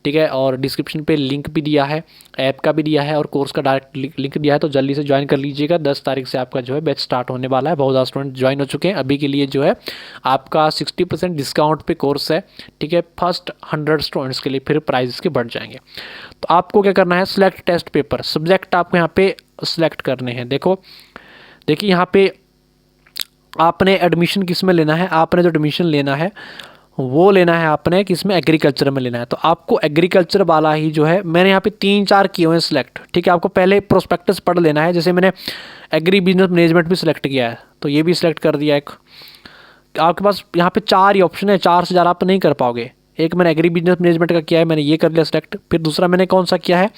ठीक है। और डिस्क्रिप्शन पे लिंक भी दिया है, ऐप का भी दिया है, और कोर्स का डायरेक्ट लिंक दिया है, तो जल्दी से ज्वाइन कर लीजिएगा। 10 तारीख से आपका जो है बैच स्टार्ट होने वाला है। बहुत ज़्यादा स्टूडेंट ज्वाइन हो चुके हैं। अभी के लिए जो है आपका 60% डिस्काउंट पे कोर्स है, ठीक है। फर्स्ट 100 स्टूडेंट्स के लिए फिर प्राइस के बढ़ जाएंगे। तो आपको क्या करना है, सिलेक्ट टेस्ट पेपर, सब्जेक्ट आपको यहाँ पे सिलेक्ट करने हैं। देखिए यहाँ पे आपने एडमिशन किस में लेना है, आपने जो एडमिशन लेना है वो लेना है आपने किस में, एग्रीकल्चर में लेना है। तो आपको एग्रीकल्चर वाला ही जो है, मैंने यहाँ पे 3-4 किए हुए हैं सिलेक्ट, ठीक है। आपको पहले प्रोस्पेक्टस पढ़ लेना है, जैसे मैंने एग्री बिजनेस मैनेजमेंट भी सिलेक्ट किया है तो ये भी सिलेक्ट कर दिया। एक आपके पास यहाँ पे 4 ही ऑप्शन है, 4 से ज़्यादा आप नहीं कर पाओगे। एक मैंने एग्री बिजनेस मैनेजमेंट का किया है, मैंने ये कर लिया सिलेक्ट। फिर दूसरा मैंने कौन सा किया है,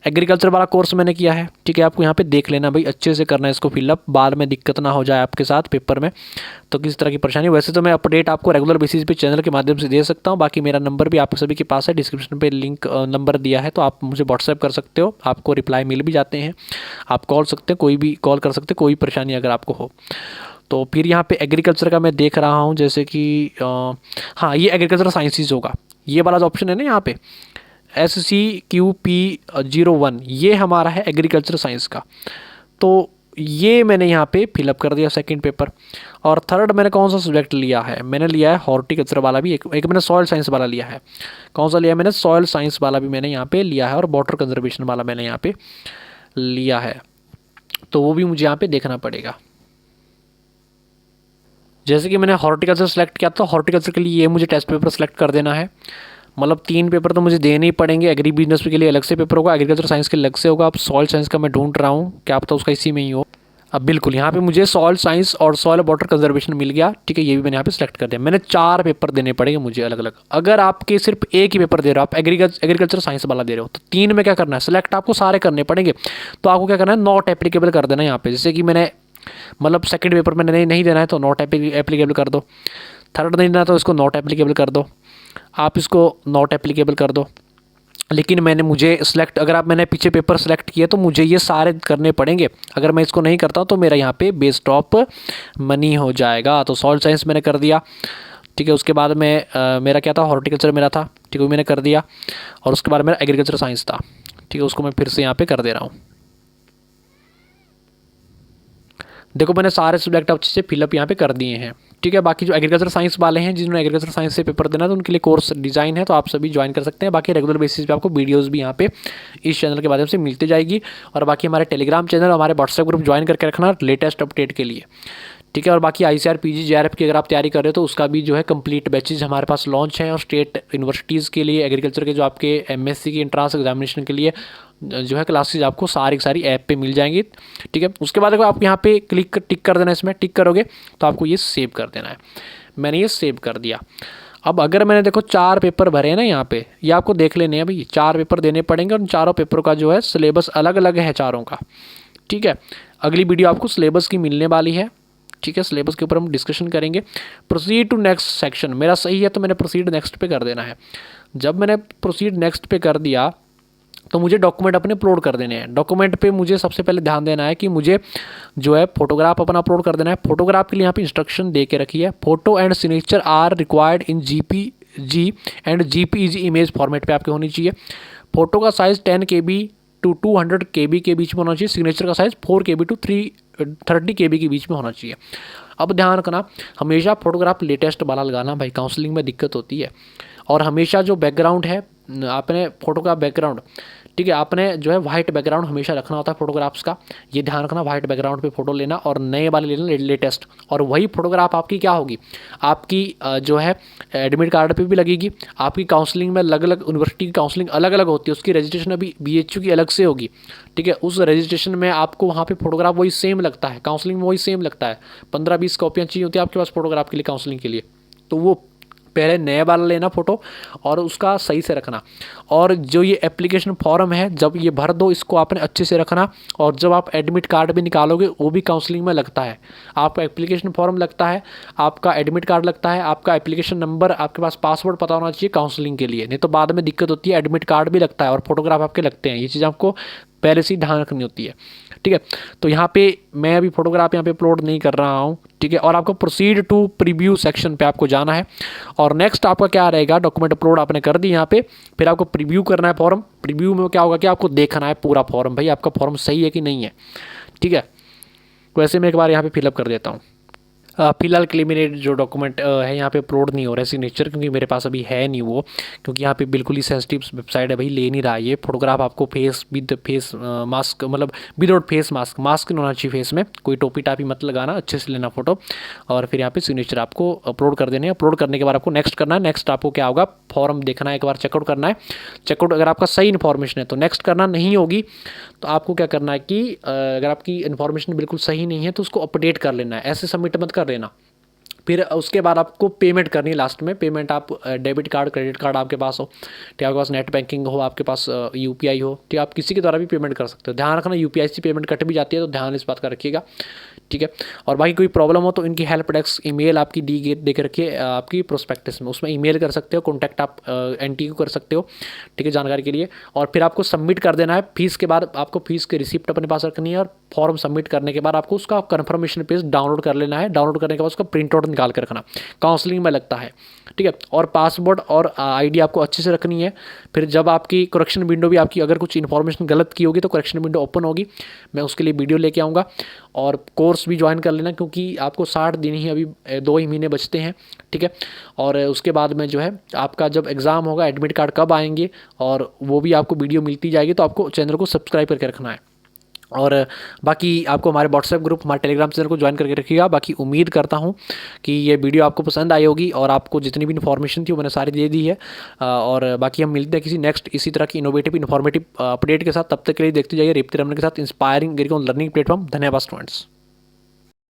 एग्रीकल्चर वाला कोर्स मैंने किया है, ठीक है। आपको यहाँ पे देख लेना भाई, अच्छे से करना है इसको फिलअप, बाद में दिक्कत ना हो जाए आपके साथ पेपर में, तो किसी तरह की परेशानी। वैसे तो मैं अपडेट आपको रेगुलर बेसिस पे चैनल के माध्यम से दे सकता हूँ, बाकी मेरा नंबर भी आप सभी के पास है, डिस्क्रिप्शन पे लिंक नंबर दिया है, तो आप मुझे व्हाट्सएप कर सकते हो, आपको रिप्लाई मिल भी जाते हैं, आप कॉल सकते हैं, कोई भी कॉल कर सकते हैं, कोई परेशानी अगर आपको हो तो। फिर यहाँ पे एग्रीकल्चर का मैं देख रहा हूँ, जैसे कि हाँ ये एग्रीकल्चर साइंसेज होगा, ये वाला जो ऑप्शन है ना यहाँ पे SCQP01, ये हमारा है एग्रीकल्चर साइंस का। तो ये मैंने यहाँ पे फिलअप कर दिया सेकंड पेपर। और थर्ड मैंने कौन सा सब्जेक्ट लिया है, मैंने लिया है हॉर्टिकल्चर वाला भी, एक मैंने सॉयल साइंस वाला लिया है। कौन सा लिया है मैंने, सॉयल साइंस वाला भी मैंने यहाँ पे लिया है, और वाटर कंजर्वेशन वाला मैंने यहाँ पे लिया है, तो वो भी मुझे यहाँ पे देखना पड़ेगा। जैसे कि मैंने हॉर्टिकल्चर सेलेक्ट किया, तो हॉर्टिकल्चर के लिए ये मुझे टेस्ट पेपर सेलेक्ट कर देना है, मतलब 3 पेपर तो मुझे देने ही पड़ेंगे। एग्री बिजनेस के लिए अलग से पेपर होगा, एग्रीकल्चर साइंस के लिए अलग से होगा। अब सॉइल साइंस का मैं ढूंढ रहा हूँ, क्या पता उसका इसी में ही हो। अब बिल्कुल यहाँ पे मुझे सॉइल साइंस और सॉइल वाटर कंजर्वेशन मिल गया, ठीक है, ये भी मैंने यहाँ पे सेलेक्ट कर दिया। मैंने 4 पेपर देने पड़ेंगे मुझे अलग अलग। अगर आपके सिर्फ एक ही पेपर दे रहे हो, आप एग्रीकल्चर साइंस वाला दे रहे हो, तो 3 में क्या करना है, सेलेक्ट आपको सारे करने पड़ेंगे। तो आपको क्या करना है, नॉट एप्लीकेबल कर देना यहाँ पे। जैसे कि मैंने मतलब सेकंड पेपर में नहीं देना है तो नॉट एप्लीकेबल कर दो, थर्ड नहीं देना तो इसको नॉट एप्लीकेबल कर दो, आप इसको नॉट एप्लीकेबल कर दो। लेकिन मुझे सेलेक्ट, अगर आप मैंने पीछे पेपर सेलेक्ट किए तो मुझे ये सारे करने पड़ेंगे। अगर मैं इसको नहीं करता हूँ तो मेरा यहाँ पे बेस्ट ऑफ मनी हो जाएगा। तो सॉइल साइंस मैंने कर दिया, ठीक है। उसके बाद में मेरा क्या था, हॉर्टिकल्चर मेरा था, ठीक है, वो मैंने कर दिया। और उसके बाद मेरा एग्रीकल्चर साइंस था, ठीक है, उसको मैं फिर से यहाँ पे कर दे रहा हूँ। देखो मैंने सारे सब्जेक्ट अच्छे से फिलअप यहाँ पे कर दिए हैं, ठीक है। बाकी जो एग्रीकल्चर साइंस वाले हैं, जिन्होंने एग्रीकल्चर साइंस से पेपर देना है, तो उनके लिए कोर्स डिज़ाइन है, तो आप सभी ज्वाइन कर सकते हैं। बाकी रेगुलर बेसिस पे आपको वीडियोस भी यहाँ पे इस चैनल के माध्यम से मिलती जाएगी। और बाकी हमारे टेलीग्राम चैनल, हमारे व्हाट्सएप ग्रुप ज्वाइन करके रखना लेटेस्ट अपडेट के लिए, ठीक है। और बाकी ICAR PG JRF की अगर आप तैयारी कर रहे हो तो उसका भी जो है कंप्लीट बैचेज हमारे पास लॉन्च है। और स्टेट यूनिवर्सिटीज़ के लिए एग्रीकल्चर के जो आपके MSc की एंट्रांस एग्जामिनेशन के लिए जो है क्लासेज आपको सारी की सारी ऐप पे मिल जाएंगी, ठीक है। उसके बाद अगर आप यहाँ पे टिक कर देना, इसमें टिक करोगे तो आपको ये सेव कर देना है। मैंने ये सेव कर दिया। अब अगर मैंने देखो 4 पेपर भरे हैं ना यहाँ पे, ये आपको देख लेने हैं भाई, 4 पेपर देने पड़ेंगे। और उन चारों पेपरों का जो है सिलेबस अलग अलग है चारों का, ठीक है। अगली वीडियो आपको सिलेबस की मिलने वाली है, ठीक है। सिलेबस के ऊपर हम डिस्कशन करेंगे। प्रोसीड टू नेक्स्ट सेक्शन मेरा सही है तो मैंने प्रोसीड नेक्स्ट पे कर देना है। जब मैंने प्रोसीड नेक्स्ट पे कर दिया तो मुझे डॉक्यूमेंट अपने अपलोड कर देने हैं। डॉक्यूमेंट पे मुझे सबसे पहले ध्यान देना है कि मुझे जो है फोटोग्राफ अपना अपलोड कर देना है। फोटोग्राफ के लिए यहाँ पे इंस्ट्रक्शन दे के रखी है, photo and signature are required in GPG and JPEG image format पे आपके होनी चाहिए। फोटो का साइज़ 10 KB टू 200 KB के बीच में होना चाहिए। सिग्नेचर का साइज़ 4 KB टू 330 KB के बीच में होना चाहिए। अब ध्यान रखना, हमेशा फोटोग्राफ लेटेस्ट वाला लगाना भाई, काउंसलिंग में दिक्कत होती है। और हमेशा जो बैकग्राउंड है, आपने फोटो का बैकग्राउंड, ठीक है, आपने जो है वाइट बैकग्राउंड हमेशा रखना होता है फोटोग्राफ्स का, ये ध्यान रखना। वाइट बैकग्राउंड पे फोटो लेना और नए वाले लेना, लेटेस्ट। और वही फोटोग्राफ आपकी क्या होगी, आपकी जो है एडमिट कार्ड पे भी लगेगी। आपकी काउंसलिंग में अलग अलग यूनिवर्सिटी की काउंसलिंग अलग अलग होती है, उसकी रजिस्ट्रेशन अभी BHU की अलग से होगी, ठीक है। उस रजिस्ट्रेशन में आपको वहाँ पे फोटोग्राफ वही सेम लगता है, काउंसलिंग में वही सेम लगता है। 15-20 कॉपियाँ चाहिए होती है आपके पास फोटोग्राफ के लिए, काउंसलिंग के लिए। तो वो पहले नए वाला लेना फ़ोटो और उसका सही से रखना। और जो ये एप्लीकेशन फॉर्म है, जब ये भर दो, इसको आपने अच्छे से रखना। और जब आप एडमिट कार्ड भी निकालोगे, वो भी काउंसलिंग में लगता है। आपका एप्लीकेशन फॉर्म लगता है, आपका एडमिट कार्ड लगता है, आपका एप्लीकेशन नंबर, आपके पास पासवर्ड पता होना चाहिए काउंसलिंग के लिए, नहीं तो बाद में दिक्कत होती है। एडमिट कार्ड भी लगता है और फोटोग्राफ आपके लगते हैं, ये चीज़ आपको पहले से ही ध्यान रखनी होती है, ठीक है। तो यहाँ पे मैं अभी फोटोग्राफ यहाँ पे अपलोड नहीं कर रहा हूँ, ठीक है। और आपको प्रोसीड टू प्रीव्यू सेक्शन पे आपको जाना है। और नेक्स्ट आपका क्या रहेगा, डॉक्यूमेंट अपलोड आपने कर दी यहाँ पे, फिर आपको प्रीव्यू करना है फॉर्म। प्रीव्यू में क्या होगा कि आपको देखना है पूरा फॉर्म, भाई आपका फॉर्म सही है कि नहीं है, ठीक है। वैसे मैं एक बार यहाँ पे फिलअप कर देता हूँ। फिलहाल के लिए मेरे जो डॉक्यूमेंट है यहाँ पे अपलोड नहीं हो रहा है सिग्नेचर, क्योंकि मेरे पास अभी है नहीं वो, क्योंकि यहाँ पे बिल्कुल ही सेंसिटिव वेबसाइट है भाई, ले नहीं रहा ये फोटोग्राफ। आपको फेस विद फेस मास्क, मतलब विदाउट फेस मास्क, मास्क नहीं होना चाहिए फेस में, कोई टोपी टापी मत लगाना, अच्छे से लेना फोटो। और फिर यहाँ पे सिग्नेचर आपको अपलोड कर देने हैं। अपलोड करने के बाद आपको नेक्स्ट करना है। नेक्स्ट आपको क्या होगा, फॉर्म देखना है, एक बार चेकआउट करना है। चेकआउट अगर आपका सही इन्फॉर्मेशन है तो नेक्स्ट करना, नहीं होगी तो आपको क्या करना है कि अगर आपकी इन्फॉर्मेशन बिल्कुल सही नहीं है तो उसको अपडेट कर लेना है, ऐसे सबमिट मत कर देना। फिर उसके बाद आपको पेमेंट करनी है लास्ट में। पेमेंट आप डेबिट कार्ड, क्रेडिट कार्ड आपके पास हो, ठीक है, आपके पास नेट बैंकिंग हो, आपके पास यूपीआई हो, ठीक है, आप किसी के द्वारा भी पेमेंट कर सकते हो। ध्यान रखना यूपीआई से पेमेंट कट भी जाती है, तो ध्यान इस बात का रखिएगा, ठीक है। और बाकी कोई प्रॉब्लम हो तो इनकी हेल्प डेस्क ईमेल आपकी दे के रखिए आपकी प्रोस्पेक्टस में, उसमें ईमेल कर सकते हो, कॉन्टैक्ट आप एनटी को कर सकते हो, ठीक है, जानकारी के लिए। और फिर आपको सबमिट कर देना है। फीस के बाद आपको फीस की रिसिप्ट अपने पास रखनी है, और फॉर्म सबमिट करने के बाद आपको उसका कन्फर्मेशन पेज डाउनलोड कर लेना है। डाउनलोड करने के बाद उसका प्रिंट आउट निकाल कर रखना, काउंसलिंग में लगता है, ठीक है। और पासवर्ड और आईडी आपको अच्छे से रखनी है। फिर जब आपकी करेक्शन विंडो भी, आपकी अगर कुछ इन्फॉर्मेशन गलत की होगी तो करेक्शन विंडो ओपन होगी, मैं उसके लिए वीडियो लेके आऊँगा। और कोर्स भी ज्वाइन कर लेना, क्योंकि आपको 60 दिन ही, अभी 2 ही महीने बचते हैं, ठीक है। और उसके बाद में जो है आपका जब एग्ज़ाम होगा, एडमिट कार्ड कब आएंगे और वो भी आपको वीडियो मिलती जाएगी, तो आपको चैनल को सब्सक्राइब करके रखना है। और बाकी आपको हमारे व्हाट्सएप ग्रुप, हमारे टेलीग्राम चैनल को ज्वाइन करके रखिएगा। बाकी उम्मीद करता हूँ कि ये वीडियो आपको पसंद आई होगी, और आपको जितनी भी इन्फॉर्मेशन थी वो मैंने सारी दे दी है। और बाकी हम मिलते हैं किसी नेक्स्ट इसी तरह की इनोवेटिव इन्फॉर्मेटिव अपडेट के साथ। तब तक के लिए देखते जाइए रेवती रमन के साथ इंस्पायरिंग एग्रीकॉन लर्निंग प्लेटफॉर्म। धन्यवाद स्टूडेंट्स।